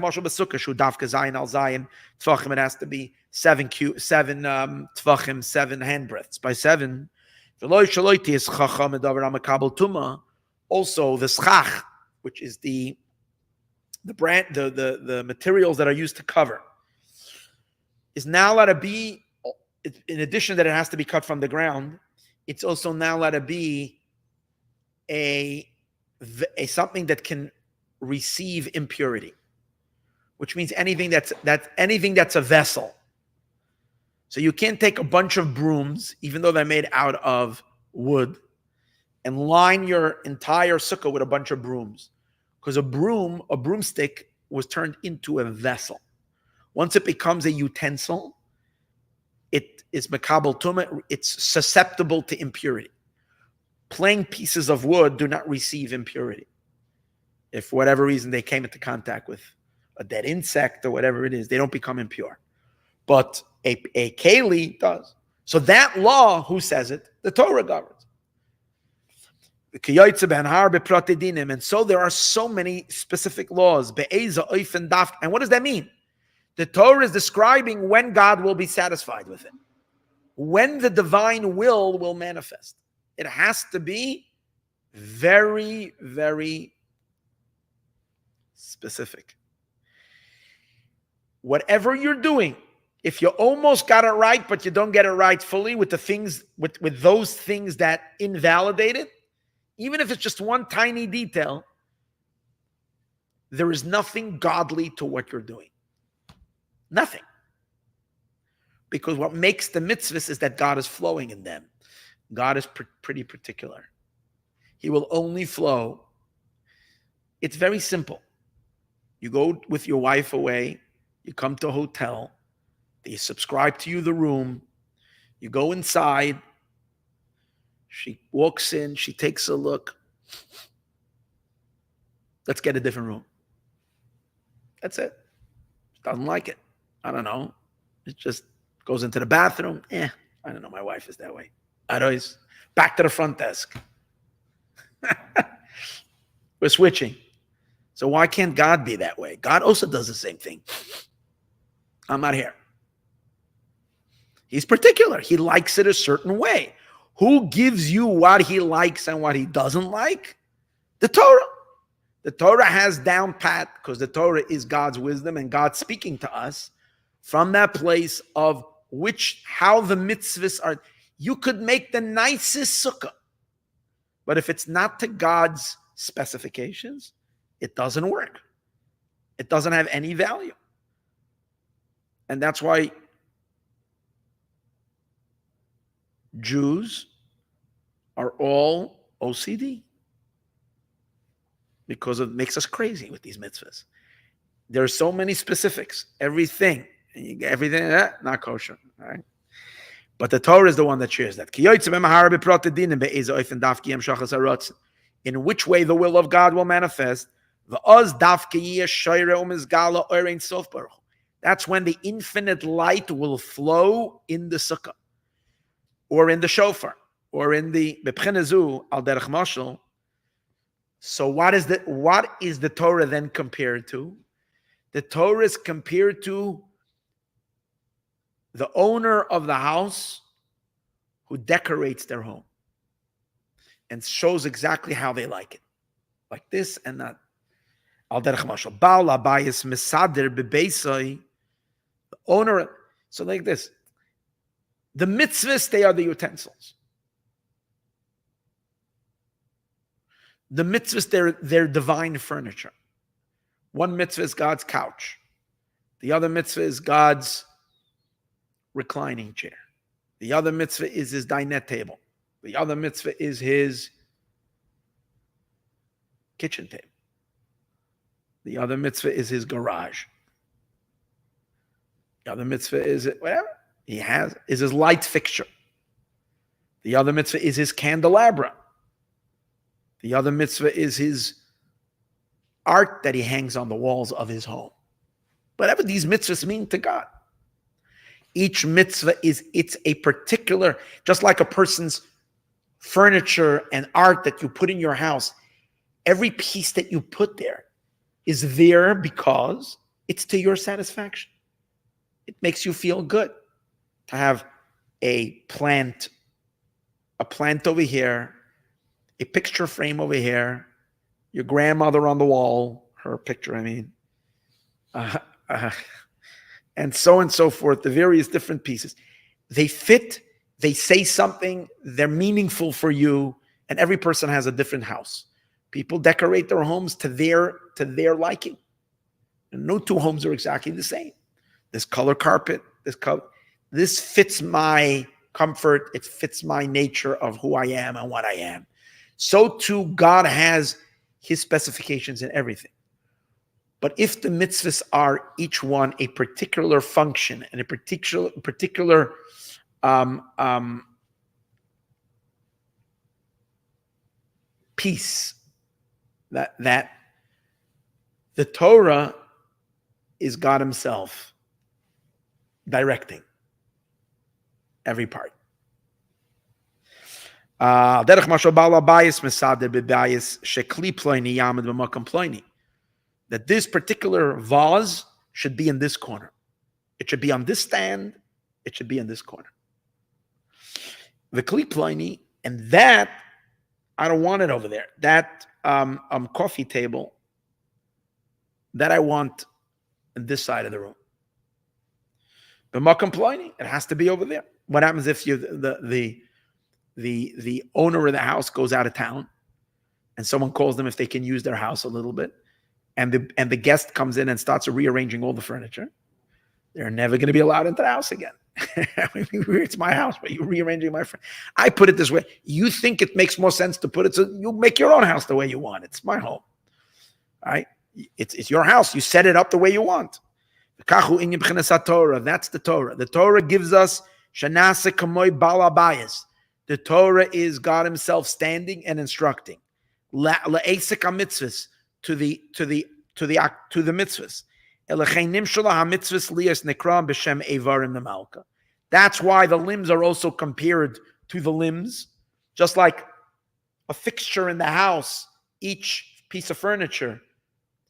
to be 7 tvachim, 7 handbreadths by 7. Also, the schach, which is the materials that are used to cover, is now allowed to be, in addition that it has to be cut from the ground, it's also now allowed to be a something that can receive impurity, which means anything that's a vessel. So you can't take a bunch of brooms, even though they're made out of wood, and line your entire sukkah with a bunch of brooms. Because a broomstick was turned into a vessel. Once it becomes a utensil, it is makabel tumah, it's susceptible to impurity. Plain pieces of wood do not receive impurity. If for whatever reason they came into contact with a dead insect or whatever it is, they don't become impure. But a keli does. So that law, who says it? The Torah governs. And so there are so many specific laws. And what does that mean? The Torah is describing when God will be satisfied with it, when the divine will manifest. It has to be very, very specific. Whatever you're doing, if you almost got it right, but you don't get it right fully with the things, with those things that invalidate it, even if it's just one tiny detail, there is nothing godly to what you're doing. Nothing. Because what makes the mitzvahs is that God is flowing in them. God is pretty particular. He will only flow. It's very simple. You go with your wife away, you come to a hotel, they subscribe to you the room, you go inside, she walks in, she takes a look. Let's get a different room. That's it. Doesn't like it. I don't know. It just goes into the bathroom. I don't know. My wife is that way. Always back to the front desk. We're switching. So why can't God be that way? God also does the same thing. I'm not here. He's particular. He likes it a certain way. Who gives you what he likes and what he doesn't like? The Torah. The Torah has down pat, because the Torah is God's wisdom and God speaking to us from that place of how the mitzvahs are. You could make the nicest sukkah, but if it's not to God's specifications, it doesn't work. It doesn't have any value. And that's why Jews are all OCD, because it makes us crazy with these mitzvahs. There are so many specifics. Everything, not kosher. All right? But the Torah is the one that shares that. In which way the will of God will manifest. That's when the infinite light will flow in the sukkah, or in the shofar, or in the bepchenezu al derech mashal. So what is the Torah then compared to? The Torah is compared to the owner of the house who decorates their home and shows exactly how they like it, like this and that. Al derech mashal, Baal Abayis Mesader bebeisai, the owner. So like this, the mitzvahs, they are the utensils. The mitzvahs, they're divine furniture. One mitzvah is God's couch. The other mitzvah is God's reclining chair. The other mitzvah is his dinette table. The other mitzvah is his kitchen table. The other mitzvah is his garage. The other mitzvah is whatever he has, is his light fixture. The other mitzvah is his candelabra. The other mitzvah is his art that he hangs on the walls of his home. Whatever these mitzvahs mean to God. Each mitzvah it's a particular, just like a person's furniture and art that you put in your house, every piece that you put there is there because it's to your satisfaction. It makes you feel good to have a plant over here, a picture frame over here, your grandmother on the wall, her picture, and so forth, the various different pieces. They fit, they say something, they're meaningful for you, and every person has a different house. People decorate their homes to their liking. And no two homes are exactly the same. This color carpet, this fits my comfort, it fits my nature of who I am and what I am. So too, God has his specifications in everything. But if the mitzvahs are each one a particular function and a particular piece, that the Torah is God Himself directing every part. That this particular vase should be in this corner. It should be on this stand. It should be in this corner. The kli ploni, and that I don't want it over there. That coffee table, that I want in this side of the room. But makom ploni, it has to be over there. What happens if the owner of the house goes out of town, and someone calls them if they can use their house a little bit, and the guest comes in and starts rearranging all the furniture? They're never going to be allowed into the house again. It's my house, but you're rearranging my friend. I put it this way. You think it makes more sense to put it so you make your own house the way you want. It's my home. All right? It's your house. You set it up the way you want. That's the Torah. The Torah gives us shanase kamoy bala bayis. The Torah is God Himself standing and instructing. La'esek mitzvahs, to the mitzvahs. That's why the limbs are also compared to the limbs. Just like a fixture in the house, each piece of furniture,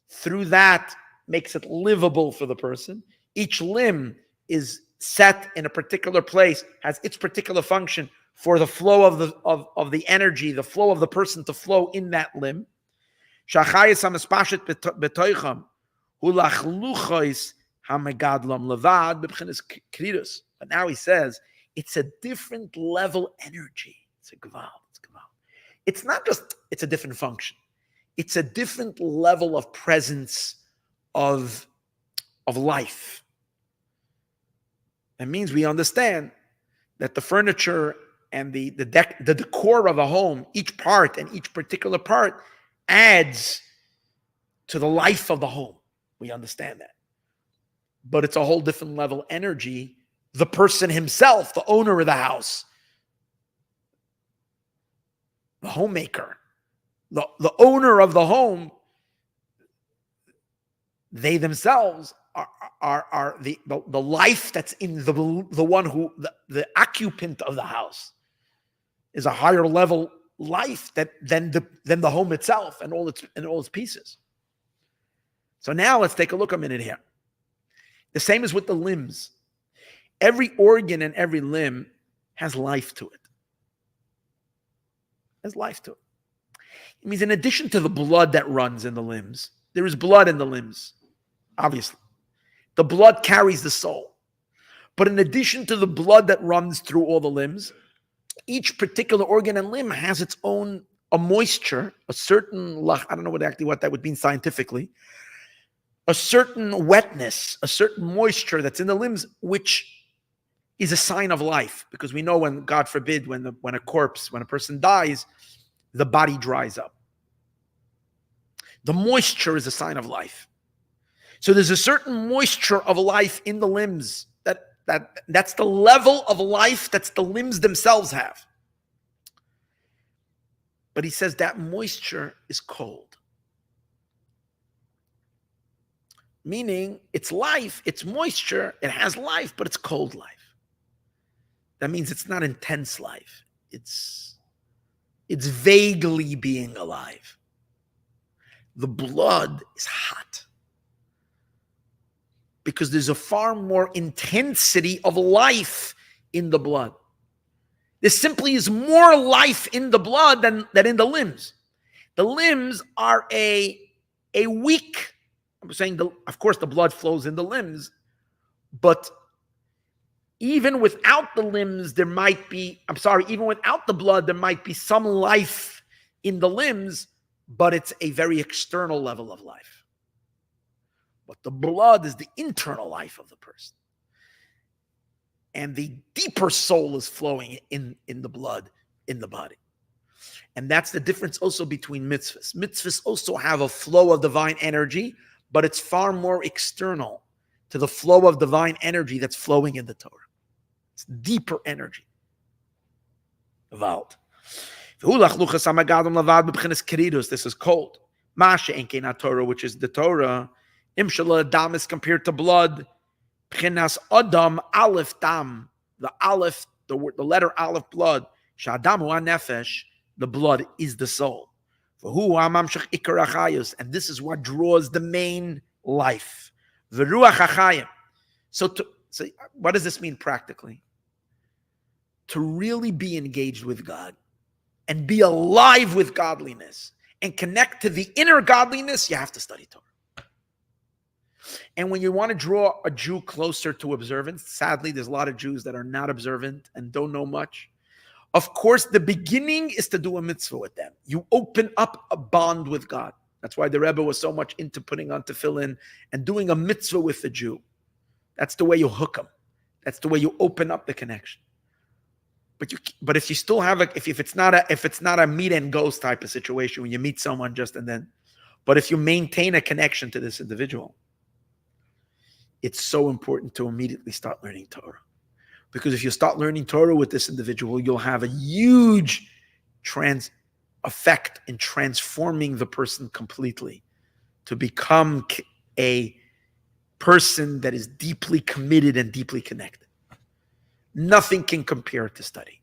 through that makes it livable for the person. Each limb is set in a particular place, has its particular function for the flow of the energy, the flow of the person to flow in that limb. But now he says it's a different level energy. It's a gval. It's not just, it's a different function. It's a different level of presence of life. That means we understand that the furniture and the decor of a home, each part and each particular part adds to the life of the home. We understand that. But it's a whole different level energy. The person himself, the owner of the house, the homemaker, the owner of the home, they themselves are the life that's in the one who, the occupant of the house is a higher level life than the home itself and all its pieces. So now let's take a look a minute here. The same is with the limbs. Every organ and every limb has life to it. It means in addition to the blood that runs in the limbs, there is blood in the limbs, obviously. The blood carries the soul. But in addition to the blood that runs through all the limbs, each particular organ and limb has its own a moisture, a certain, I don't know what that would mean scientifically, a certain wetness, a certain moisture that's in the limbs, which is a sign of life. Because we know when, God forbid, when a person dies, the body dries up. The moisture is a sign of life. So there's a certain moisture of life in the limbs that's the level of life that the limbs themselves have. But he says that moisture is cold. Meaning it's life, it's moisture, it has life, but it's cold life. That means it's not intense life. It's vaguely being alive. The blood is hot. Because there's a far more intensity of life in the blood. There simply is more life in the blood than in the limbs. The limbs are a weak, I'm saying, of course the blood flows in the limbs, but even without the limbs, even without the blood, there might be some life in the limbs, but it's a very external level of life. But the blood is the internal life of the person. And the deeper soul is flowing in the blood, in the body. And that's the difference also between mitzvahs. Mitzvahs also have a flow of divine energy, but it's far more external to the flow of divine energy that's flowing in the Torah. It's deeper energy. This is cold. Torah, which is the Torah. Dam is compared to blood. Pchinas Adam Aleph Dam. The Aleph, the letter Aleph, blood. Shadamu nefesh. The blood is the soul. And this is what draws the main life. So what does this mean practically? To really be engaged with God and be alive with godliness and connect to the inner godliness, you have to study Torah. And when you want to draw a Jew closer to observance, sadly, there's a lot of Jews that are not observant and don't know much. Of course, the beginning is to do a mitzvah with them. You open up a bond with God. That's why the Rebbe was so much into putting on tefillin and doing a mitzvah with the Jew. That's the way you hook them. That's the way you open up the connection. But if you still have if it's not a meet and goes type of situation when you meet someone just and then, but if you maintain a connection to this individual, it's so important to immediately start learning Torah. Because if you start learning Torah with this individual, you'll have a huge effect in transforming the person completely to become a person that is deeply committed and deeply connected. Nothing can compare to study.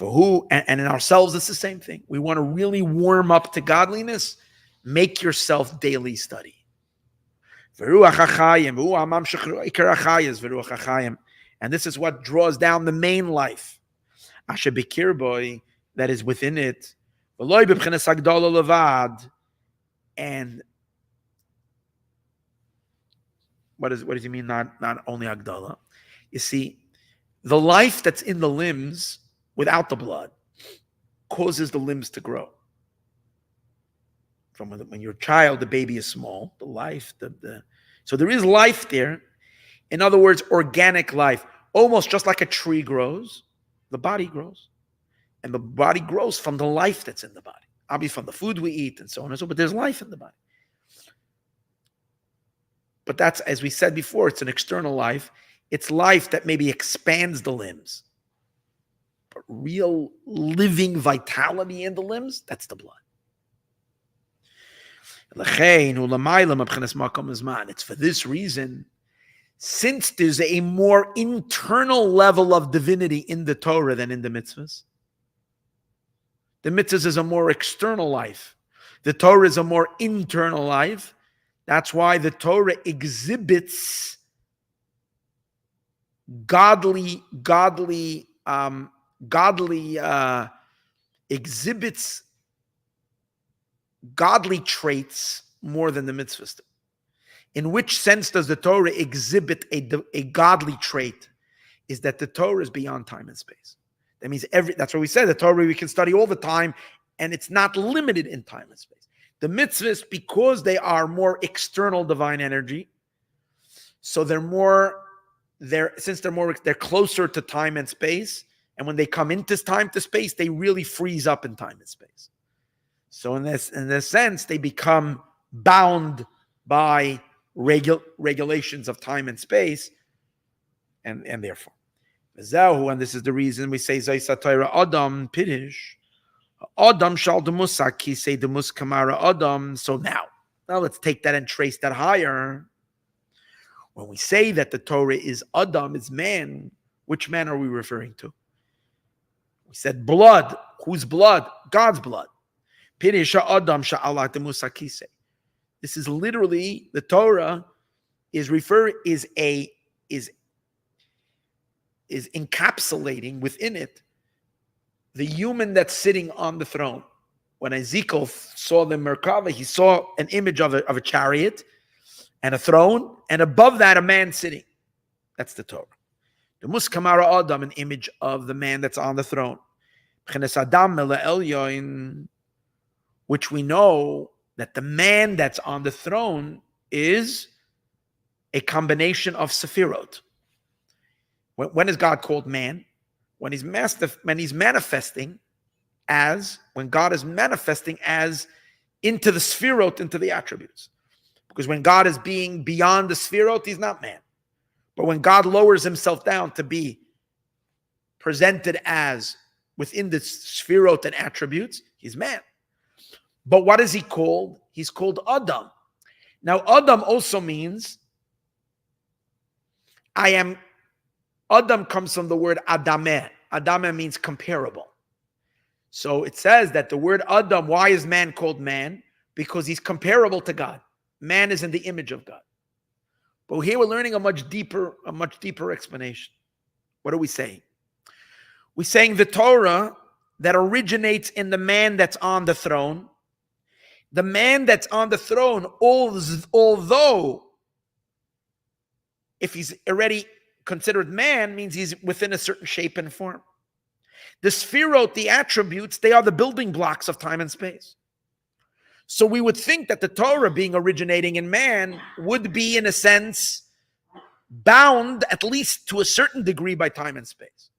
And in ourselves, it's the same thing. We want to really warm up to godliness. Make yourself daily study. And this is what draws down the main life. That is within it. And what does he mean? Not only Agdala. You see, the life that's in the limbs without the blood causes the limbs to grow. From when you're a child, the baby is small. The life, so there is life there. In other words, organic life, almost just like a tree grows, the body grows, and the body grows from the life that's in the body. Obviously, from the food we eat and so on and so on. But there's life in the body. But that's, as we said before, it's an external life. It's life that maybe expands the limbs. But real living vitality in the limbs, that's the blood. It's for this reason, since there's a more internal level of divinity in the Torah than in the mitzvahs. The mitzvahs is a more external life. The Torah is a more internal life. That's why the Torah exhibits exhibits godly traits more than the mitzvahs do. In which sense does the Torah exhibit a godly trait? Is that the Torah is beyond time and space. That means that's what we said, the Torah we can study all the time, and it's not limited in time and space. The mitzvahs, because they are more external divine energy, so they're closer to time and space, and when they come into time to space, they really freeze up in time and space. So in this sense, they become bound by regulations of time and space, and therefore, and this is the reason we say Zaisa Torah Adam Pirish Adam Shal Demusak Ki say Demus Kamara Adam. So now let's take that and trace that higher. When we say that the Torah is Adam, is man, which man are we referring to? We said blood. Whose blood? God's blood. This is literally, the Torah is encapsulating within it the human that's sitting on the throne. When Ezekiel saw the Merkava, he saw an image of a chariot and a throne, and above that a man sitting. That's the Torah. The Muskamara Adam, an image of the man that's on the throne. Which we know that the man that's on the throne is a combination of Sephirot. When is God called man? When God is manifesting as into the sphirot, into the attributes. Because when God is being beyond the sphirot, he's not man. But when God lowers himself down to be presented as within the sphirot and attributes, he's man. But what is he called? He's called Adam. Now, Adam also means Adam comes from the word Adameh. Adameh means comparable. So it says that the word Adam, why is man called man? Because he's comparable to God. Man is in the image of God. But here we're learning a much deeper explanation. What are we saying? We're saying the Torah that originates in the man that's on the throne. The man that's on the throne, although if he's already considered man, means he's within a certain shape and form. The sphirot, the attributes, they are the building blocks of time and space. So we would think that the Torah being originating in man would be, in a sense, bound at least to a certain degree by time and space.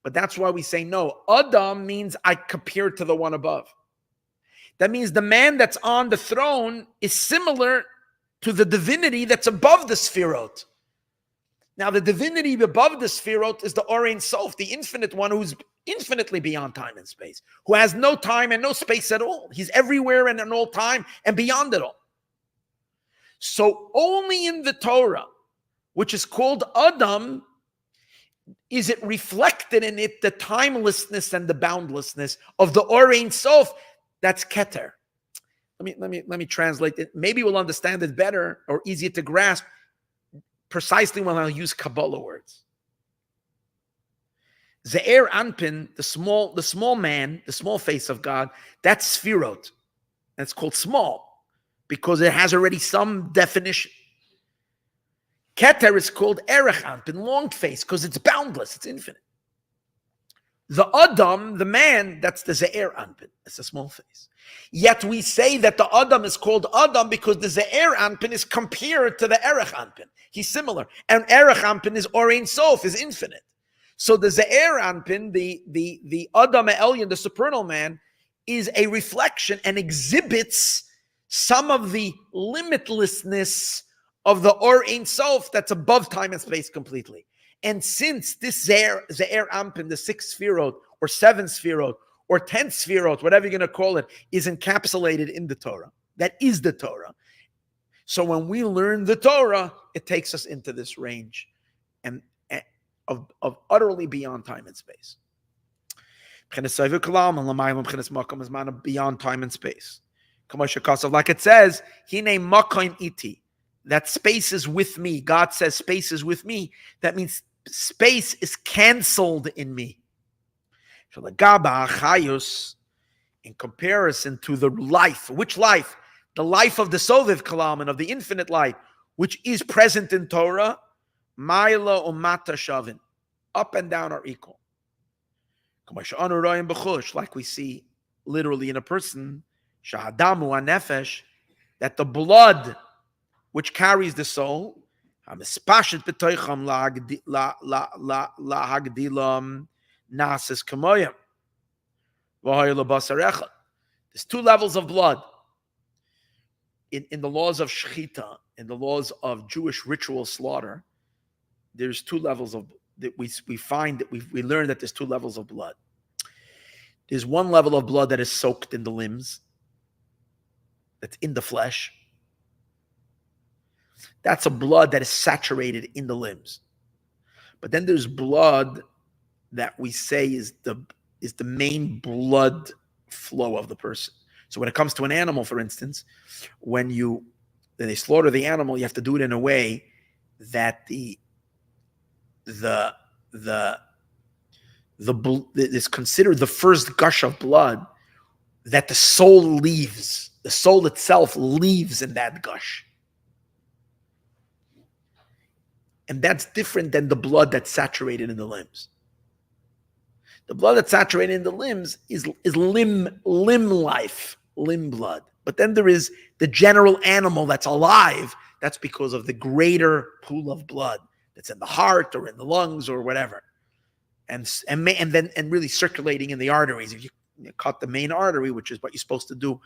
But that's why we say no. Adam means I compare to the one above. That means the man that's on the throne is similar to the divinity that's above the sphirot. Now, the divinity above the sphirot is the Or Ein Sof, the infinite one who's infinitely beyond time and space, who has no time and no space at all. He's everywhere and in all time and beyond it all. So only in the Torah, which is called Adam, is it reflected in it the timelessness and the boundlessness of the Or Ein Sof. That's Keter. Let me translate it. Maybe we'll understand it better or easier to grasp precisely when I'll use Kabbalah words. Ze'er Anpin, the small man, the small face of God, that's Sphirot. And it's called small because it has already some definition. Keter is called Erech Anpin, long face, because it's boundless, it's infinite. The Adam, the man, that's the Ze'er Anpin. It's a small face. Yet we say that the Adam is called Adam because the Ze'er Anpin is compared to the Erech Anpin. He's similar. And Erech Anpin is Or Ein Sof, is infinite. So the Ze'er Anpin, the Adam Elyon, the supernal man, is a reflection and exhibits some of the limitlessness of the Or Ein Sof that's above time and space completely. And since this Ze'er Anpin, the 6th Sphirot, or 7th Sphirot, or 10th Sphirot, whatever you're going to call it, is encapsulated in the Torah. That is the Torah. So when we learn the Torah, it takes us into this range and of utterly beyond time and space. Beyond time and space. Like it says, Hine Makoim iti. That space is with me. God says space is with me. That means space is canceled in me. In comparison to the life. Which life? The life of the Soviv Kalam, of the infinite light, which is present in Torah. Maila umata shavin. Up and down are equal. Like we see literally in a person, Shehikdimu anefesh, that the blood which carries the soul, there's 2 levels of blood. In the laws of Shechita, in the laws of Jewish ritual slaughter, there's 2 levels of that we find that we learn that there's 2 levels of blood. There's one level of blood that is soaked in the limbs, that's in the flesh. That's a blood that is saturated in the limbs. But then there's blood that we say is the main blood flow of the person. So when it comes to an animal, for instance, when they slaughter the animal, you have to do it in a way that is considered the first gush of blood that the soul leaves. The soul itself leaves in that gush. And that's different than the blood that's saturated in the limbs. The blood that's saturated in the limbs is limb life, limb blood. But then there is the general animal that's alive. That's because of the greater pool of blood that's in the heart or in the lungs or whatever, and really circulating in the arteries. If you cut the main artery, which is what you're supposed to do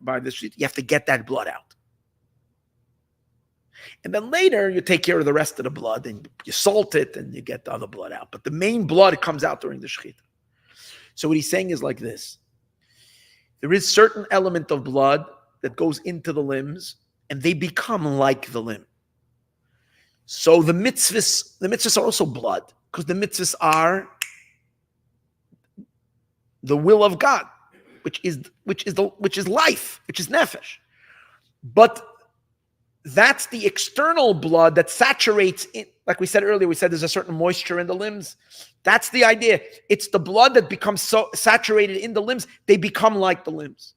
by the street, you have to get that blood out. And then later, you take care of the rest of the blood, and you salt it, and you get the other blood out. But the main blood comes out during the shechita. So what he's saying is like this. There is certain element of blood that goes into the limbs, and they become like the limb. So the mitzvahs are also blood, because the mitzvahs are the will of God, which is life, which is nefesh. But that's the external blood that saturates it. Like we said earlier, we said there's a certain moisture in the limbs. That's the idea. It's the blood that becomes so saturated in the limbs, they become like the limbs.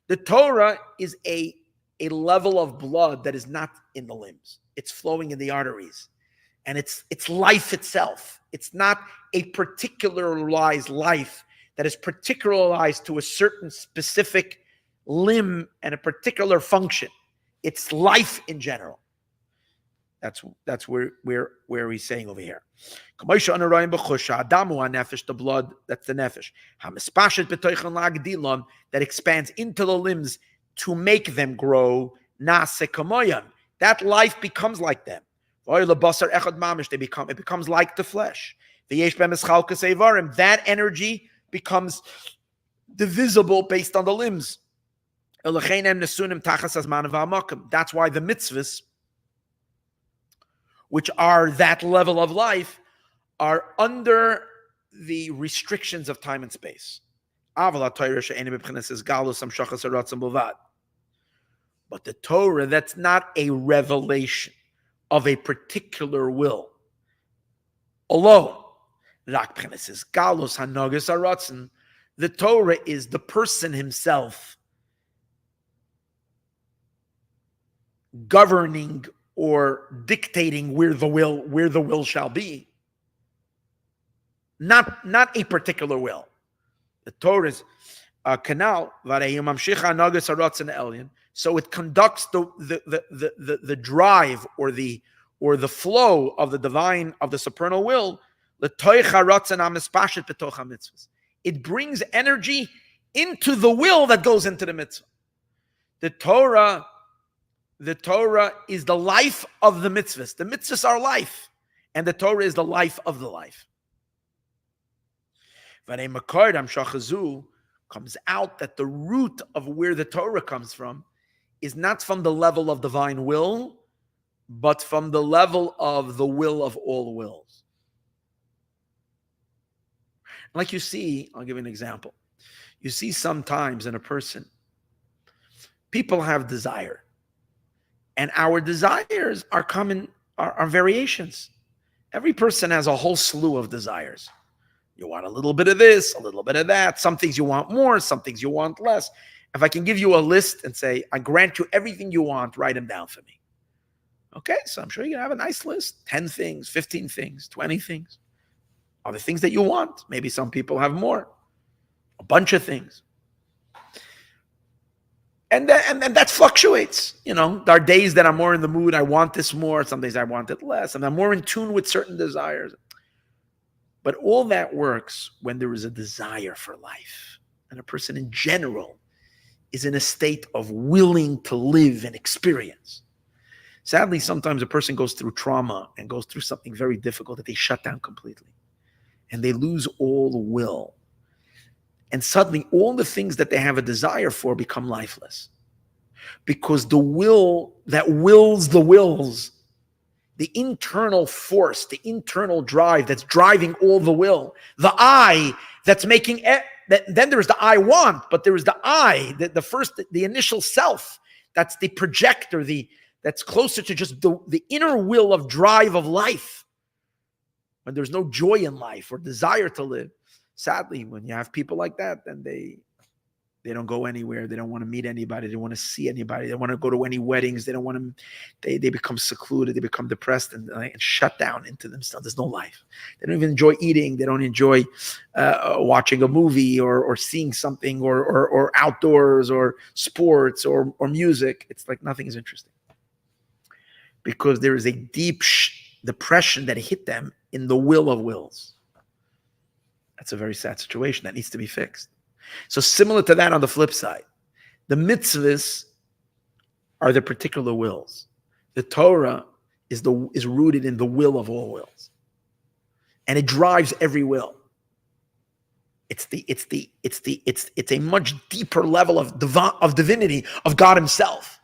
The Torah is a level of blood that is not in the limbs. It's flowing in the arteries. And it's life itself. It's not a particularized life that is particularized to a certain specific limb and a particular function. It's life in general. That's where he's saying over here. The blood, that's the nefesh. That expands into the limbs to make them grow. That life becomes like them. It becomes like the flesh. That energy becomes divisible based on the limbs. That's why the mitzvahs, which are that level of life, are under the restrictions of time and space. But the Torah, that's not a revelation of a particular will alone. The Torah is the person himself governing or dictating where the will shall be. Not a particular will. The Torah is a canal, so it conducts the drive or the flow of the divine, of the supernal will. It brings energy into the will that goes into the mitzvah. The Torah is the life of the mitzvahs. The mitzvahs are life, and the Torah is the life of the life. Comes out that the root of where the Torah comes from is not from the level of divine will, but from the level of the will of all wills. Like you see, I'll give you an example. You see sometimes in a person, people have desire. And our desires are variations. Every person has a whole slew of desires. You want a little bit of this, a little bit of that. Some things you want more, some things you want less. If I can give you a list and say, I grant you everything you want, write them down for me. Okay, so I'm sure you have a nice list. 10 things, 15 things, 20 things. Are the things that you want? Maybe some people have more. A bunch of things. And that fluctuates. You know, there are days that I'm more in the mood, I want this more. Some days I want it less. And I'm more in tune with certain desires. But all that works when there is a desire for life. And a person in general is in a state of willing to live and experience. Sadly, sometimes a person goes through trauma and goes through something very difficult that they shut down completely. And they lose all the will. And suddenly all the things that they have a desire for become lifeless. Because the will that wills the wills, the internal force, the internal drive that's driving all the will, the I that's making then there's the I want, but there is the I, the initial self, that's the projector, that's closer to just the inner will of drive of life. When there's no joy in life or desire to live, sadly, when you have people like that, then they don't go anywhere. They don't want to meet anybody. They don't want to see anybody. They don't want to go to any weddings. They don't want to. They become secluded. They become depressed and shut down into themselves. There's no life. They don't even enjoy eating. They don't enjoy watching a movie or seeing something or outdoors or sports or music. It's like nothing is interesting because there is a deep depression that hit them in the will of wills. That's a very sad situation that needs to be fixed. So similar to that on the flip side, The mitzvahs are the particular wills. The Torah is rooted in the will of all wills, and it drives every will. It's a much deeper level of divinity of God Himself.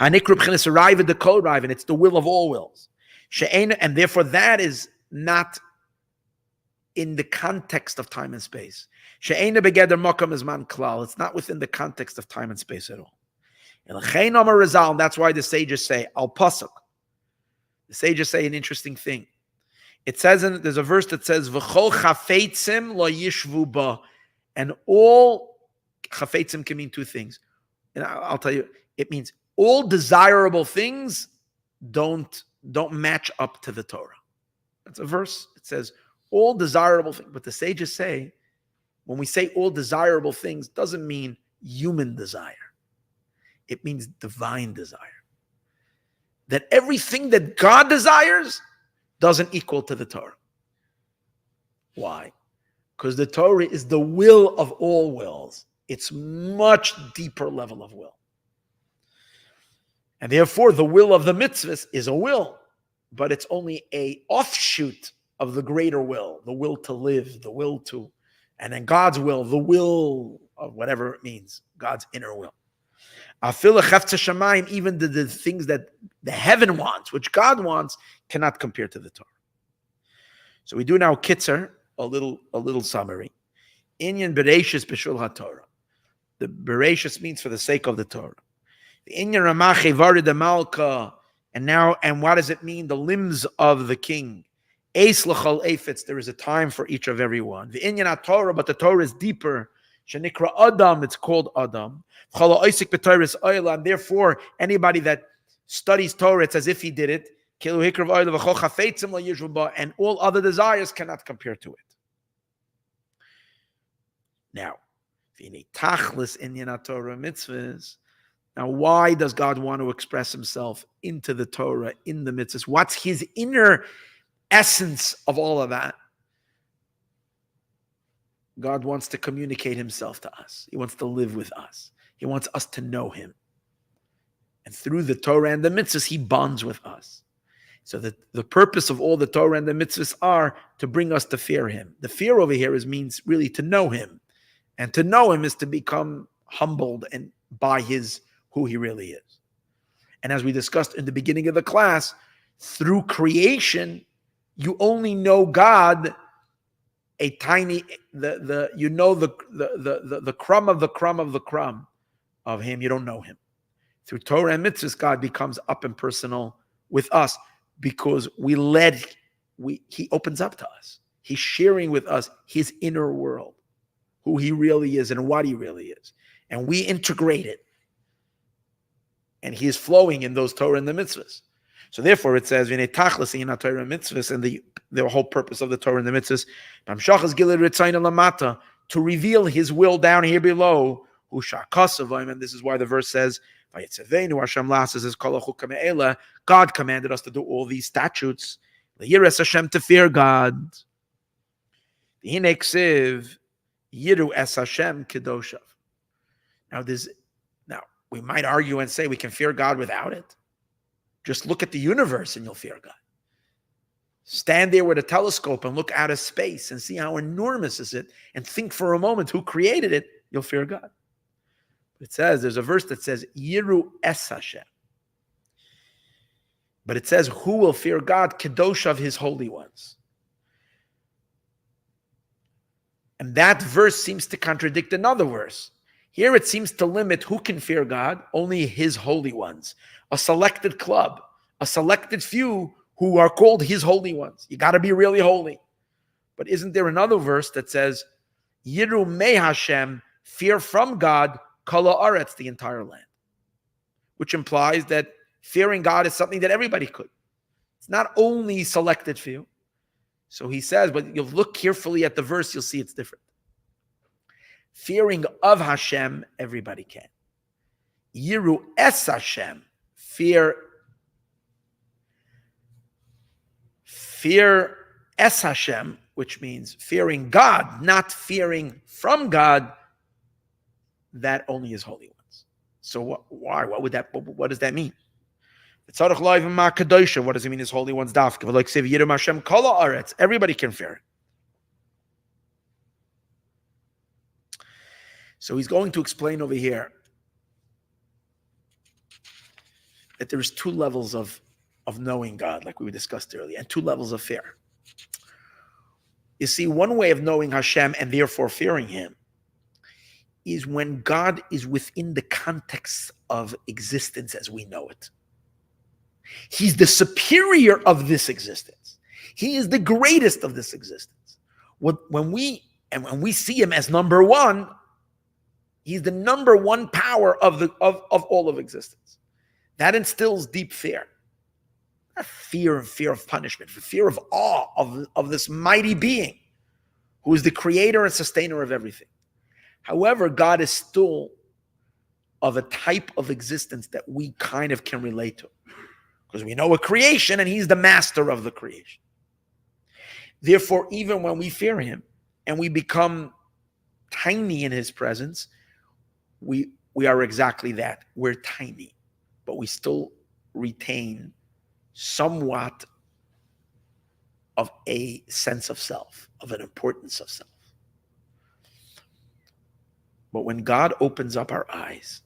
And it's the will of all wills. And therefore that is not in the context of time and space. It's not within the context of time and space at all. And that's why the sages say, al pasuk. The sages say an interesting thing. It says, there's a verse that says, V'chol chafetzim lo yishvu ba. And all chafetzim can mean two things. And I'll tell you, it means all desirable things don't match up to the Torah. That's a verse. It says all desirable things. But the sages say, when we say all desirable things, doesn't mean human desire. It means divine desire. That everything that God desires doesn't equal to the Torah. Why? Because the Torah is the will of all wills. It's much deeper level of will. And therefore, the will of the mitzvahs is a will, but it's only a offshoot of the greater will, the will to live, the will to, and then God's will, the will of whatever it means, God's inner will. Even the things that the heaven wants, which God wants, cannot compare to the Torah. So we do now kitzer, a little summary. Inyan bereshis b'shul haTorah. The bereshis means for the sake of the Torah. The inyan ramach evarid the malka, and what does it mean? The limbs of the king. Eis l'chol efetz. There is a time for each of everyone. The inyan haTorah, but the Torah is deeper. Shenikra Adam, it's called Adam. And therefore, anybody that studies Torah, it's as if he did it. And all other desires cannot compare to it. Now, why does God want to express Himself into the Torah, in the mitzvahs? What's His inner essence of all of that? God wants to communicate Himself to us. He wants to live with us. He wants us to know Him. And through the Torah and the mitzvahs, He bonds with us. So that the purpose of all the Torah and the mitzvahs are to bring us to fear Him. The fear over here means really to know Him. And to know Him is to become humbled and by who He really is. And as we discussed in the beginning of the class, through creation, you only know God a tiny, the crumb of the crumb of the crumb of Him. You don't know Him. Through Torah and mitzvahs, God becomes up and personal with us because He opens up to us. He's sharing with us His inner world, who He really is and what He really is. And we integrate it. And He is flowing in those Torah and the mitzvahs. So therefore it says, Torah and mitzvahs, and the whole purpose of the Torah and the mitzvahs, to reveal His will down here below, and this is why the verse says, God commanded us to do all these statutes, to fear God. Now we might argue and say we can fear God without it. Just look at the universe and you'll fear God. Stand there with a telescope and look out of space and see how enormous is it, and think for a moment who created it, you'll fear God. It says, there's a verse that says, Yiru es Hashem. But it says, who will fear God? Kedosh of His holy ones. And that verse seems to contradict another verse. Here it seems to limit who can fear God, only His holy ones. A selected club, a selected few who are called His holy ones. You got to be really holy. But isn't there another verse that says, Yiru me Hashem, fear from God, kala aretz, the entire land? Which implies that fearing God is something that everybody could. It's not only selected few. So he says, but you'll look carefully at the verse, you'll see it's different. Fearing of Hashem, everybody can. Yiru es Hashem, fear es Hashem, which means fearing God, not fearing from God, that only his holy ones. So why? What does that mean? What does it mean his holy ones? Everybody can fear it. So he's going to explain over here that there's two levels of knowing God, like we discussed earlier, and two levels of fear. You see, one way of knowing Hashem and therefore fearing him is when God is within the context of existence as we know it. He's the superior of this existence. He is the greatest of this existence. When we see him as number one, he's the number one power of all of existence. That instills deep fear. Not fear of punishment, but fear of awe of this mighty being who is the creator and sustainer of everything. However, God is still of a type of existence that we kind of can relate to, because we know a creation and he's the master of the creation. Therefore, even when we fear him and we become tiny in his presence, we are exactly that. We're tiny, but we still retain somewhat of a sense of self, of an importance of self. But when God opens up our eyes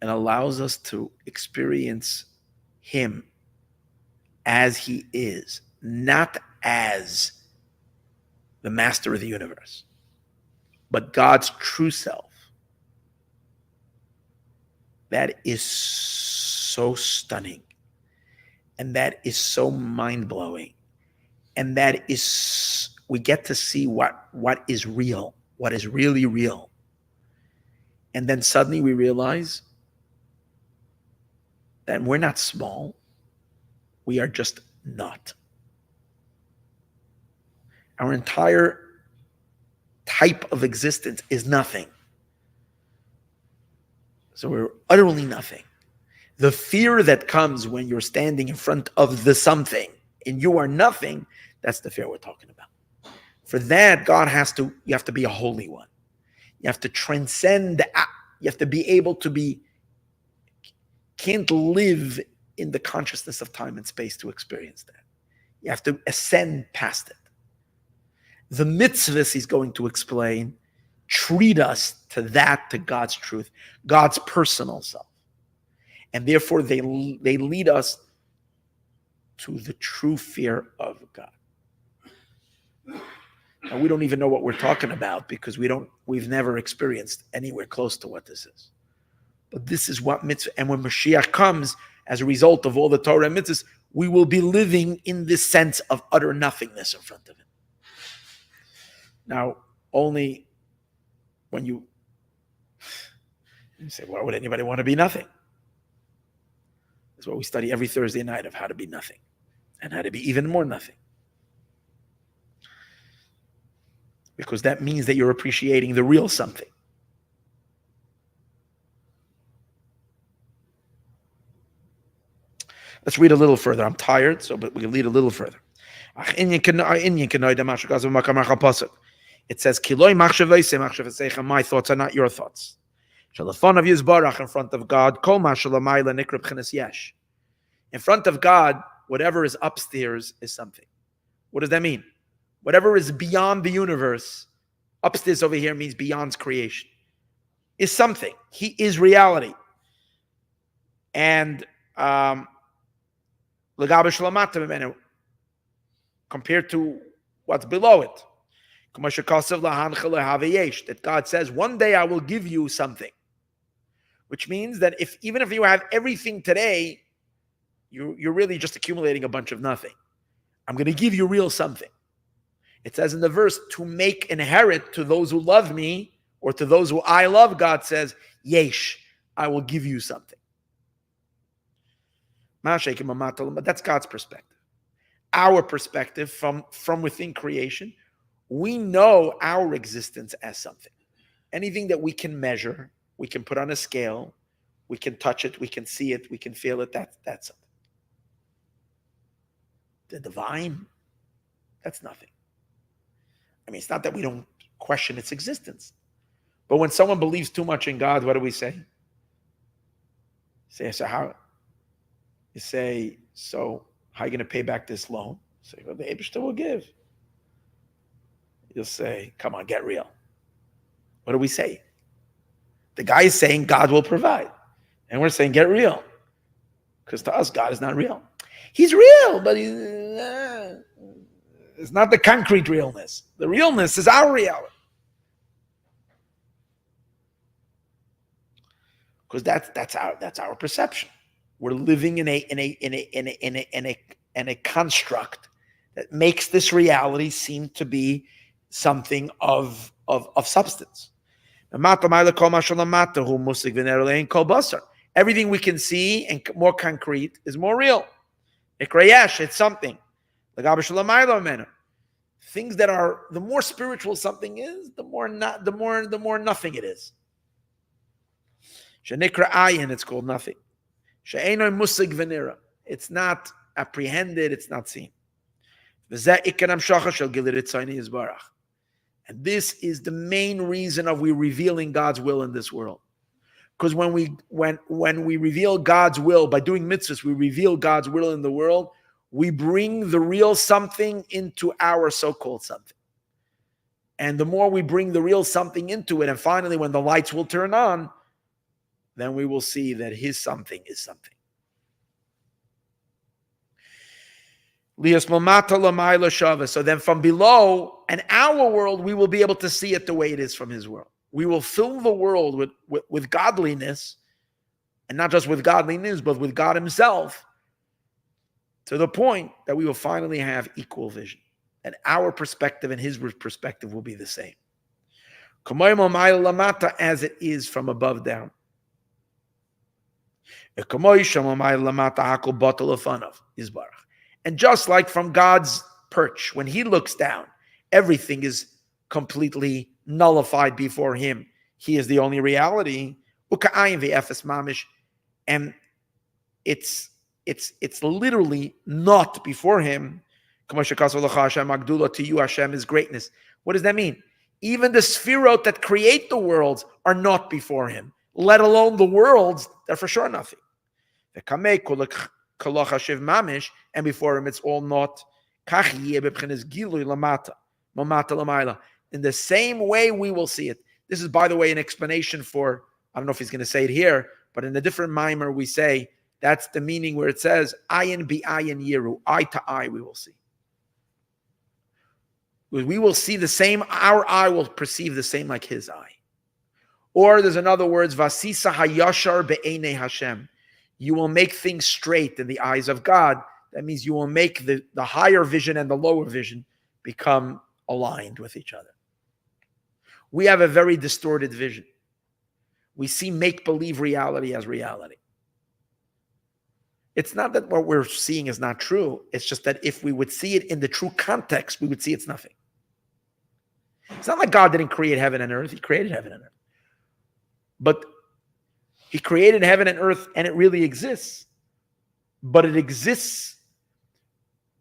and allows us to experience him as he is, not as the master of the universe, but God's true self, that is so stunning, and that is so mind-blowing, and that is, we get to see what is real, what is really real. And then suddenly we realize that we're not small, we are just not. Our entire type of existence is nothing. So we're utterly nothing. The fear that comes when you're standing in front of the something and you are nothing, that's the fear we're talking about. For that, you have to be a holy one. You have to transcend, you have to be able to can't live in the consciousness of time and space to experience that. You have to ascend past it. The mitzvahs he's going to explain treat us to God's truth, God's personal self. And therefore they lead us to the true fear of God. And we don't even know what we're talking about because we've never experienced anywhere close to what this is. But this is what mitzvah, and when Mashiach comes, as a result of all the Torah and mitzvahs, we will be living in this sense of utter nothingness in front of him. Now, only when you say, why would anybody want to be nothing? That's what we study every Thursday night, of how to be nothing and how to be even more nothing. Because that means that you're appreciating the real something. Let's read a little further. I'm tired, but we can read a little further. It says, my thoughts are not your thoughts. In front of God, in front of God, whatever is upstairs is something. What does that mean? Whatever is beyond the universe, upstairs over here means beyond creation, is something. He is reality. And compared to what's below it, that God says, one day I will give you something. Which means that even if you have everything today, you're really just accumulating a bunch of nothing. I'm going to give you real something. It says in the verse, to make inherit to those who love me, or to those who I love, God says, yesh, I will give you something. But that's God's perspective. Our perspective from within creation, we know our existence as something. Anything that we can measure, we can put on a scale, we can touch it, we can see it, we can feel it, that's something. The divine, that's nothing. I mean, it's not that we don't question its existence, But when someone believes too much in God, what do we say? So how? You say, so how are you going to pay back this loan? You say, well, the Eibishter will give. You'll say, come on, get real. What do we say? The guy is saying God will provide. And we're saying, get real. Because to us, God is not real. He's real, but it's not the concrete realness. The realness is our reality. Because that's our perception. We're living in a construct that makes this reality seem to be something of substance. Everything we can see and more concrete is more real. It's something. Things that are, the more spiritual something is, the more nothing it is. It's called nothing. It's not apprehended, it's not seen. And this is the main reason of we revealing God's will in this world. Because when we reveal God's will, by doing mitzvahs, we reveal God's will in the world, we bring the real something into our so-called something. And the more we bring the real something into it, and finally when the lights will turn on, then we will see that his something is something. So then from below, and our world, we will be able to see it the way it is from his world. We will fill the world with godliness, and not just with godliness, but with God himself, to the point that we will finally have equal vision. And our perspective and his perspective will be the same. As it is from above down. And just like from God's perch, when he looks down, everything is completely nullified before him. He is the only reality. And it's literally not before him. To you, Hashem is greatness. What does that mean? Even the sphirot that create the worlds are not before him, let alone the worlds that are for sure nothing. And before him it's all not. In the same way we will see it. This is, by the way, an explanation for, I don't know if he's going to say it here, but in a different mimer we say, that's the meaning where it says, ayin bi ayin yiru, eye to eye we will see. We will see the same, our eye will perceive the same like his eye. Or there's another words, vasisa hayashar be'enei Hashem. You will make things straight in the eyes of God. That means you will make the higher vision and the lower vision become aligned with each other. We have a very distorted vision. We see make-believe reality as reality. It's not that what we're seeing is not true. It's just that if we would see it in the true context, we would see it's nothing. It's not like God didn't create heaven and earth. He created heaven and earth. But he created heaven and earth, and it really exists. But it exists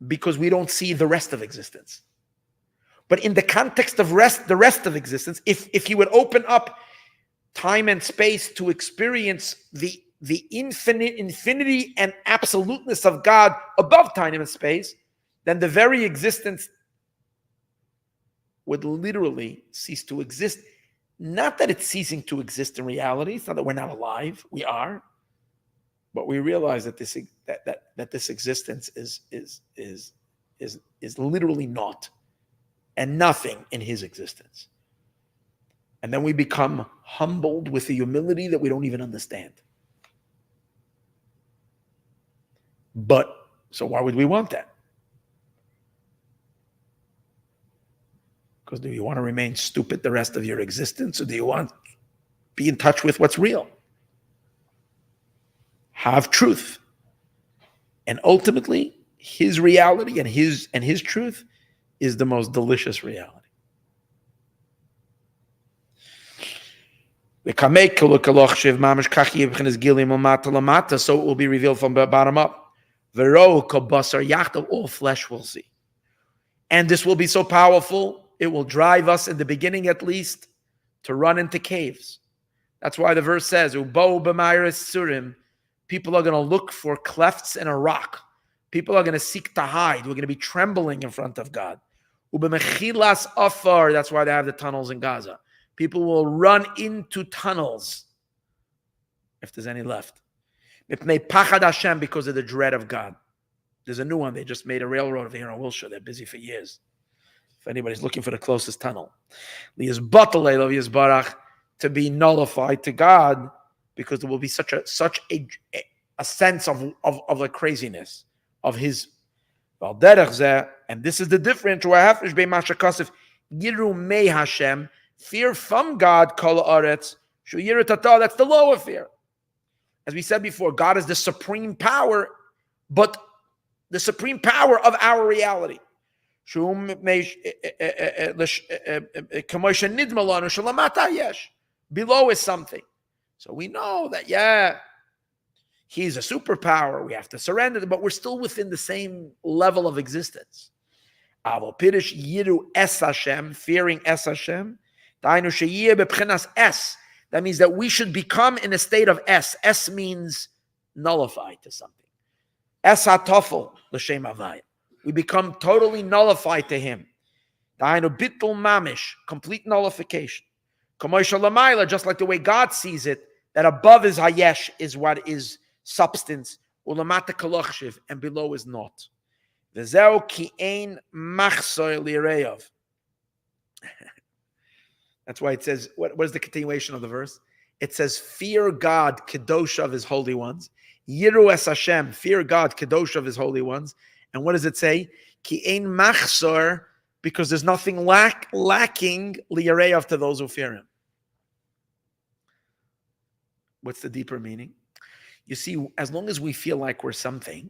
because we don't see the rest of existence. But in the context of the rest of existence, if he would open up time and space to experience the infinity and absoluteness of God above time and space, then the very existence would literally cease to exist. Not that it's ceasing to exist in reality. It's not that we're not alive. We are. But we realize that this existence is literally naught and nothing in his existence. And then we become humbled with the humility that we don't even understand. But, so why would we want that? Because do you want to remain stupid the rest of your existence, or do you want to be in touch with what's real? Have truth. And ultimately, his reality and his truth is the most delicious reality. So it will be revealed from the bottom up. All flesh will see. And this will be so powerful, it will drive us, in the beginning at least, to run into caves. That's why the verse says, "Ubo b'mayres surim." People are going to look for clefts in a rock. People are going to seek to hide. We're going to be trembling in front of God. Ubemechilas afar. That's why they have the tunnels in Gaza. People will run into tunnels, if there's any left. Pachad Hashem, because of the dread of God. There's a new one. They just made a railroad over here in Wilshire. They're busy for years. If anybody's looking for the closest tunnel. To be nullified to God, because there will be such a sense of the craziness of his. And this is the difference. Fear from God, that's the lower fear. As we said before, God is the supreme power, but the supreme power of our reality. Below is something. So we know that, he's a superpower. We have to surrender, but we're still within the same level of existence. Fearing es Hashem. That means that we should become in a state of es. Es means nullified to something. Es hatofel l'shem havaya. We become totally nullified to him. Bittul mamish, complete nullification. Just like the way God sees it, that above is hayesh, is what is substance, ulamata kalochshiv, and below is not. V'zeu ki ein machzor lireyav. That's why it says, what is the continuation of the verse? It says, fear God, kadosh of his holy ones. Yiru es Hashem, fear God, kadosh of his holy ones. And what does it say? Ki ein machzor, because there's nothing lacking lireyav to those who fear him. What's the deeper meaning? You see, as long as we feel like we're something,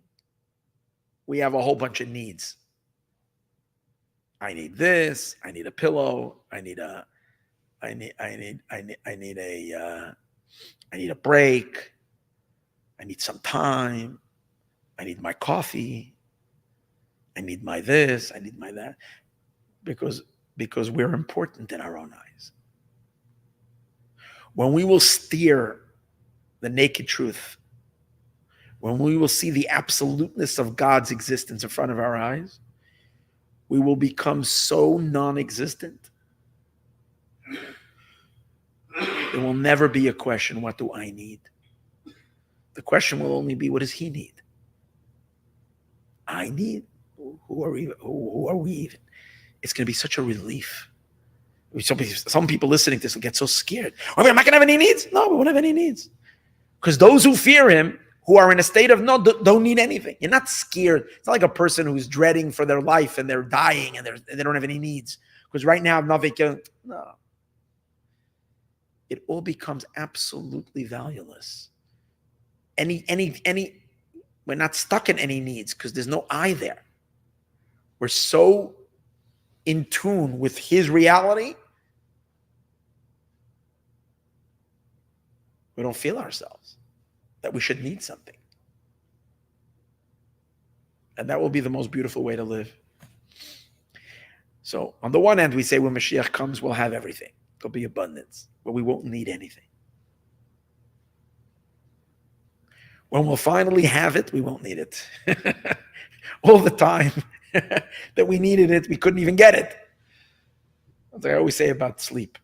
we have a whole bunch of needs. I need this. I need a pillow. I need a break. I need some time. I need my coffee. I need my this. I need my that. Because we're important in our own eyes. When we will steer the naked truth, when we will see the absoluteness of God's existence in front of our eyes, we will become so non-existent. There will never be a question, what do I need? The question will only be, what does he need? I need? Who are we even? It's going to be such a relief. Some people listening to this will get so scared. Am I going to have any needs? No, we won't have any needs. Because those who fear him, who are in a state of no, don't need anything. You're not scared. It's not like a person who's dreading for their life and they're dying and they don't have any needs. Because right now, nothing can. No. It all becomes absolutely valueless. We're not stuck in any needs because there's no I there. We're so in tune with his reality, we don't feel ourselves that we should need something. And that will be the most beautiful way to live. So on the one hand, we say when Mashiach comes, we'll have everything. There'll be abundance, but we won't need anything. When we'll finally have it, we won't need it. All the time that we needed it, we couldn't even get it. That's what I always say about sleep.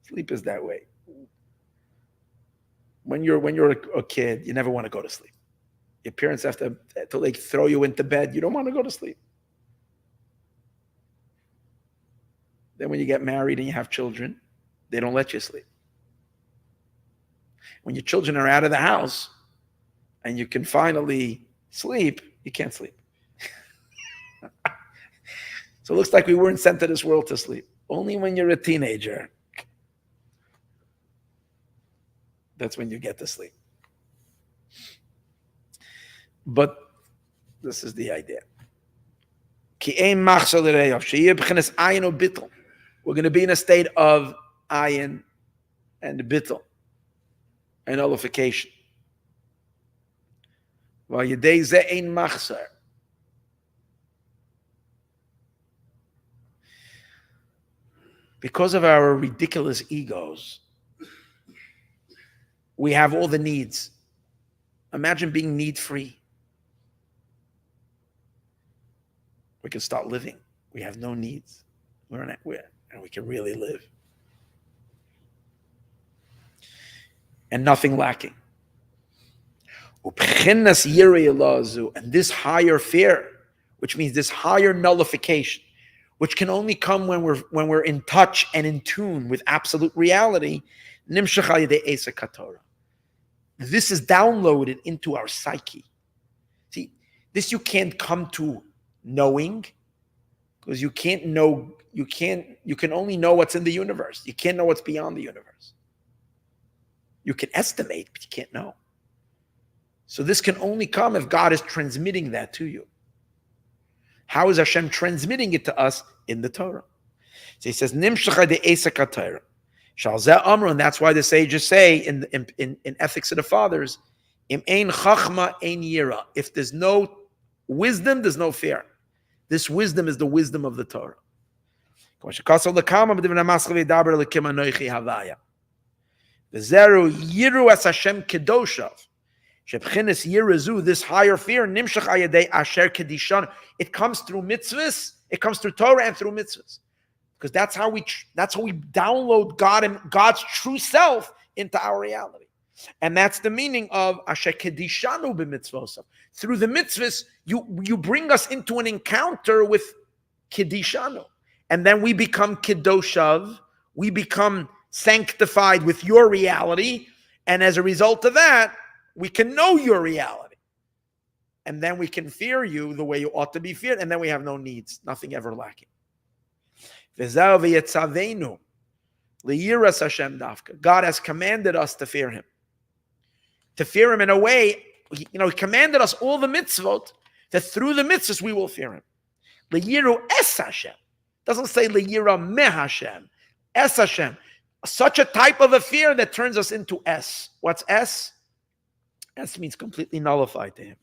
Sleep is that way. When you're a kid, you never want to go to sleep. Your parents have to like throw you into bed. You don't want to go to sleep. Then when you get married and you have children, they don't let you sleep. When your children are out of the house and you can finally sleep, you can't sleep. So it looks like we weren't sent to this world to sleep. Only when you're a teenager, that's when you get to sleep. But this is the idea. We're going to be in a state of ayin and bittul and nullification. Because of our ridiculous egos, we have all the needs. Imagine being need-free. We can start living. We have no needs. And we can really live. And nothing lacking. And this higher fear, which means this higher nullification, which can only come when we're in touch and in tune with absolute reality. This is downloaded into our psyche. See, this you can't come to knowing, because you can only know what's in the universe. You can't know what's beyond the universe. You can estimate, but you can't know. So this can only come if God is transmitting that to you. How is Hashem transmitting it to us? In the Torah. So he says, Nimshcha de Esek Torah. Shalzeh Amru, and that's why the sages say in Ethics of the Fathers, Im ein chachma ein yira. If there's no wisdom, there's no fear. This wisdom is the wisdom of the Torah. V'zeru yiru as Hashem kedoshav. Shebchinis yirazu, this higher fear, nimshach ayadei asher kedishan. It comes through mitzvahs, it comes through Torah and through mitzvahs, because that's how we download God and God's true self into our reality, and that's the meaning of asher kedishanu b'mitzvosav. Through the mitzvahs, you bring us into an encounter with kedishanu, and then we become kedoshav. We become sanctified with your reality, and as a result of that, we can know your reality. And then we can fear you the way you ought to be feared, and then we have no needs, nothing ever lacking. God has commanded us to fear him. To fear him in a way, he commanded us all the mitzvot, that through the mitzvahs we will fear him. Leyiru es Hashem. Doesn't say leyira me Hashem. Es Hashem. Such a type of a fear that turns us into es. What's es? Es means completely nullified to him.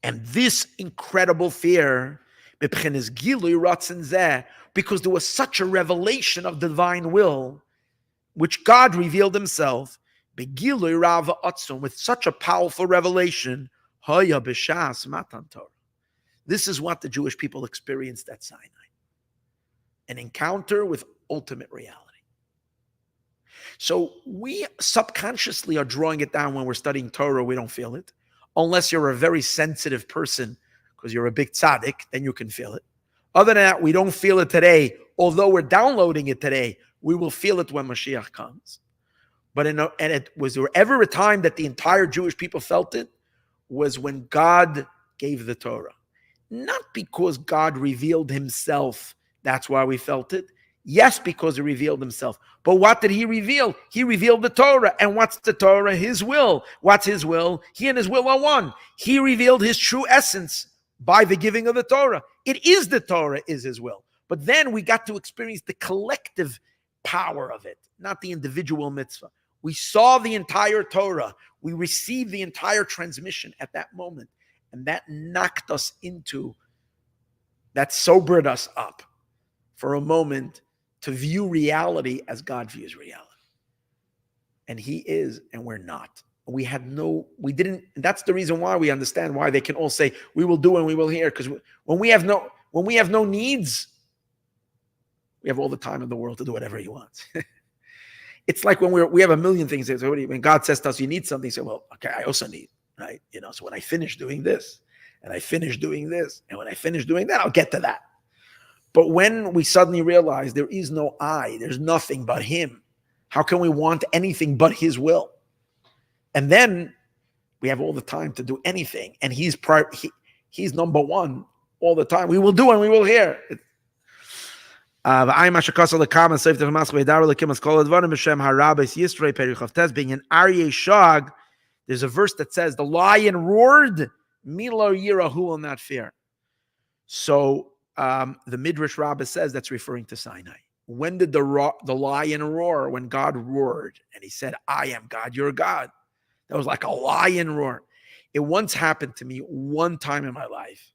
And this incredible fear, because there was such a revelation of divine will, which God revealed himself, with such a powerful revelation, Matan Torah. This is what the Jewish people experienced at Sinai. An encounter with ultimate reality. So we subconsciously are drawing it down when we're studying Torah. We don't feel it. Unless you're a very sensitive person, because you're a big tzaddik, then you can feel it. Other than that, we don't feel it today. Although we're downloading it today, we will feel it when Mashiach comes. But was there ever a time that the entire Jewish people felt it? Was when God gave the Torah. Not because God revealed himself. That's why we felt it. Yes, because he revealed himself. But what did he reveal? He revealed the Torah. And what's the Torah? His will. What's his will? He and his will are one. He revealed his true essence by the giving of the Torah. It is the Torah, is his will. But then we got to experience the collective power of it, not the individual mitzvah. We saw the entire Torah. We received the entire transmission at that moment. And that knocked us into, that sobered us up for a moment to view reality as God views reality. And he is, and we're not. We didn't, that's the reason why we understand why they can all say, we will do and we will hear. Because when we have no needs, we have all the time in the world to do whatever he wants. It's like when we have a million things. So when God says to us, you need something, say, well, okay, I also need, right? So when I finish doing this, and I finish doing this, and when I finish doing that, I'll get to that. But when we suddenly realize there is no I, there's nothing but him, how can we want anything but his will? And then we have all the time to do anything, and he's number one all the time. We will do and we will hear. Being an Aryeh Shag, there's a verse that says, the lion roared, Milo Yira, who will not fear? So the Midrash Rabbah says that's referring to Sinai. When did the lion roar? When God roared and he said, I am God, you're God. That was like a lion roar. It once happened to me one time in my life.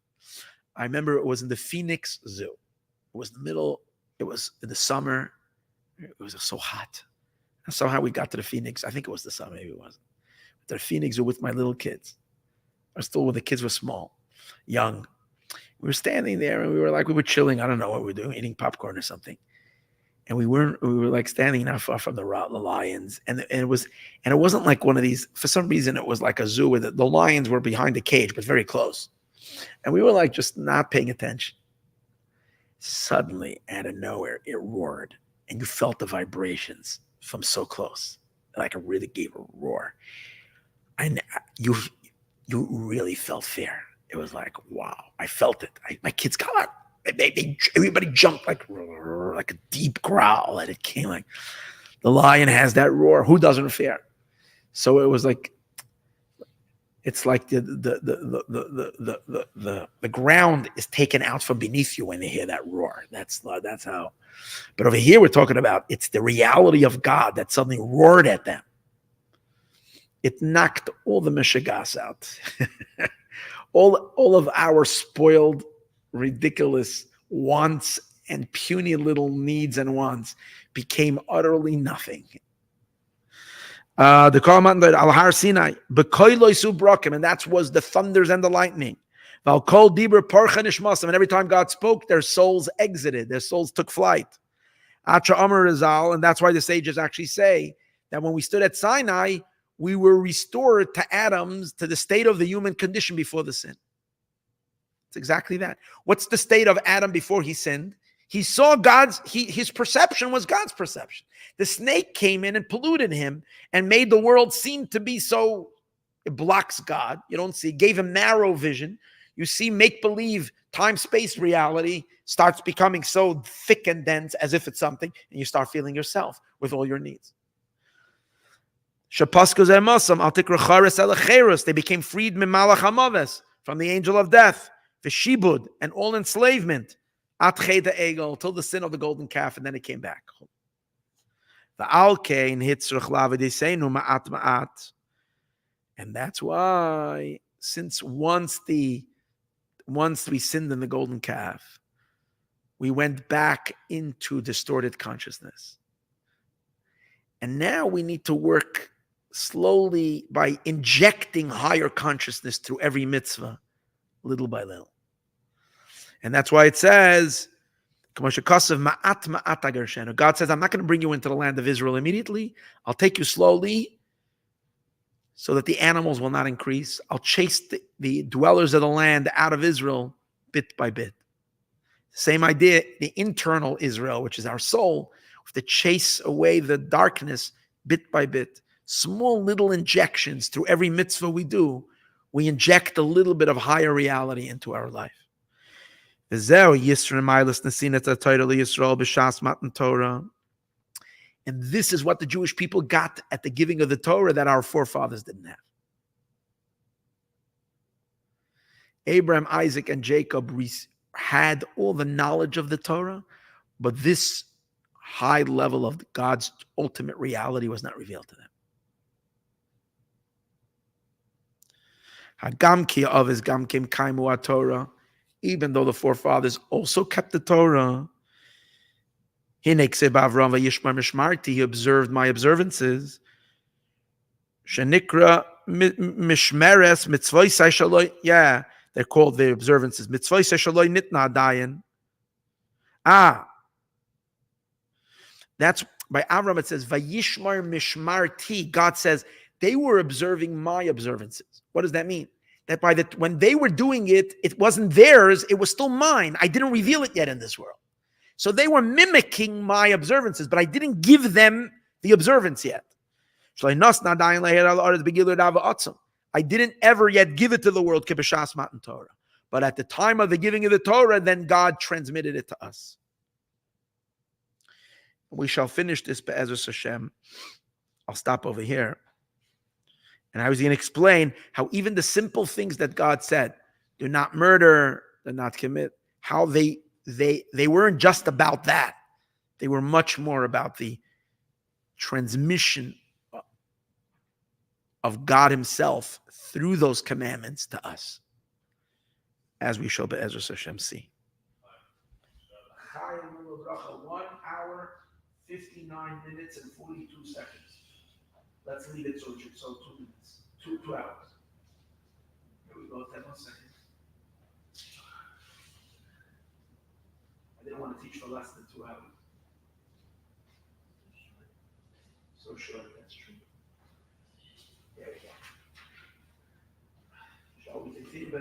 I remember it was in the Phoenix Zoo. It was it was in the summer. It was so hot. And somehow we got to the Phoenix. I think it was the summer, maybe it wasn't. The Phoenix Zoo with my little kids. I was still when the kids were small, young. We were standing there and we were chilling. I don't know what we were doing, eating popcorn or something. And we were like standing not far from the lions. And it wasn't like one of these, for some reason, it was like a zoo where the lions were behind the cage, but very close. And we were like just not paying attention. Suddenly, out of nowhere, it roared. And you felt the vibrations from so close. Like it really gave a roar. And you really felt fear. It was like, wow, I felt it. My kids got out. Everybody jumped like a deep growl, and it came like the lion has that roar. Who doesn't fear? So it was like, it's like the ground is taken out from beneath you when they hear that roar. That's how. But over here we're talking about it's the reality of God that suddenly roared at them. It knocked all the mishigas out. all of our spoiled, ridiculous wants and puny little needs and wants became utterly nothing. The Matan al Har Sinai, and that was the thunders and the lightning. And every time God spoke, their souls exited, their souls took flight. And that's why the sages actually say that when we stood at Sinai, we were restored to Adam's, to the state of the human condition before the sin. It's exactly that. What's the state of Adam before he sinned? He saw his perception was God's perception. The snake came in and polluted him and made the world seem to be so, it blocks God. You don't see, gave him narrow vision. You see make-believe, time-space reality starts becoming so thick and dense as if it's something, and you start feeling yourself with all your needs. They became freed from the angel of death, v'shibud, and all enslavement, till the sin of the golden calf, and then it came back. And that's why, since once we sinned in the golden calf, we went back into distorted consciousness. And now we need to work slowly by injecting higher consciousness through every mitzvah, little by little. And that's why it says, God says, I'm not going to bring you into the land of Israel immediately. I'll take you slowly so that the animals will not increase. I'll chase the dwellers of the land out of Israel bit by bit. Same idea, the internal Israel, which is our soul, we have to chase away the darkness bit by bit. Small little injections through every mitzvah we do, we inject a little bit of higher reality into our life. And this is what the Jewish people got at the giving of the Torah that our forefathers didn't have. Abraham, Isaac, and Jacob had all the knowledge of the Torah, but this high level of God's ultimate reality was not revealed to them. Hagamki of his gamkim kaimu Torah, even though the forefathers also kept the Torah. He observed my observances. Shenikra mishmeres mitzvosai shaloi. Yeah, they're called the observances. Mitzvosai shaloi nitna dayan. That's by Avram. It says vayishmar mishmarti. God says they were observing my observances. What does that mean? That when they were doing it, it wasn't theirs, it was still mine. I didn't reveal it yet in this world. So they were mimicking my observances, but I didn't give them the observance yet. I didn't ever yet give it to the world, Besha'ah Matan Torah. But at the time of the giving of the Torah, then God transmitted it to us. We shall finish this Be'ezus Hashem. I'll stop over here. And I was going to explain how even the simple things that God said, do not murder, do not commit, how they weren't just about that. They were much more about the transmission of God himself through those commandments to us, as we shall Be'ezras Hashem see. 1 hour, 59 minutes, and 42 seconds. Let's leave it so 2 minutes, 2 hours. Here we go, 10 more seconds. I didn't want to teach for less than 2 hours. So short, that's true. There we go. Shall we continue?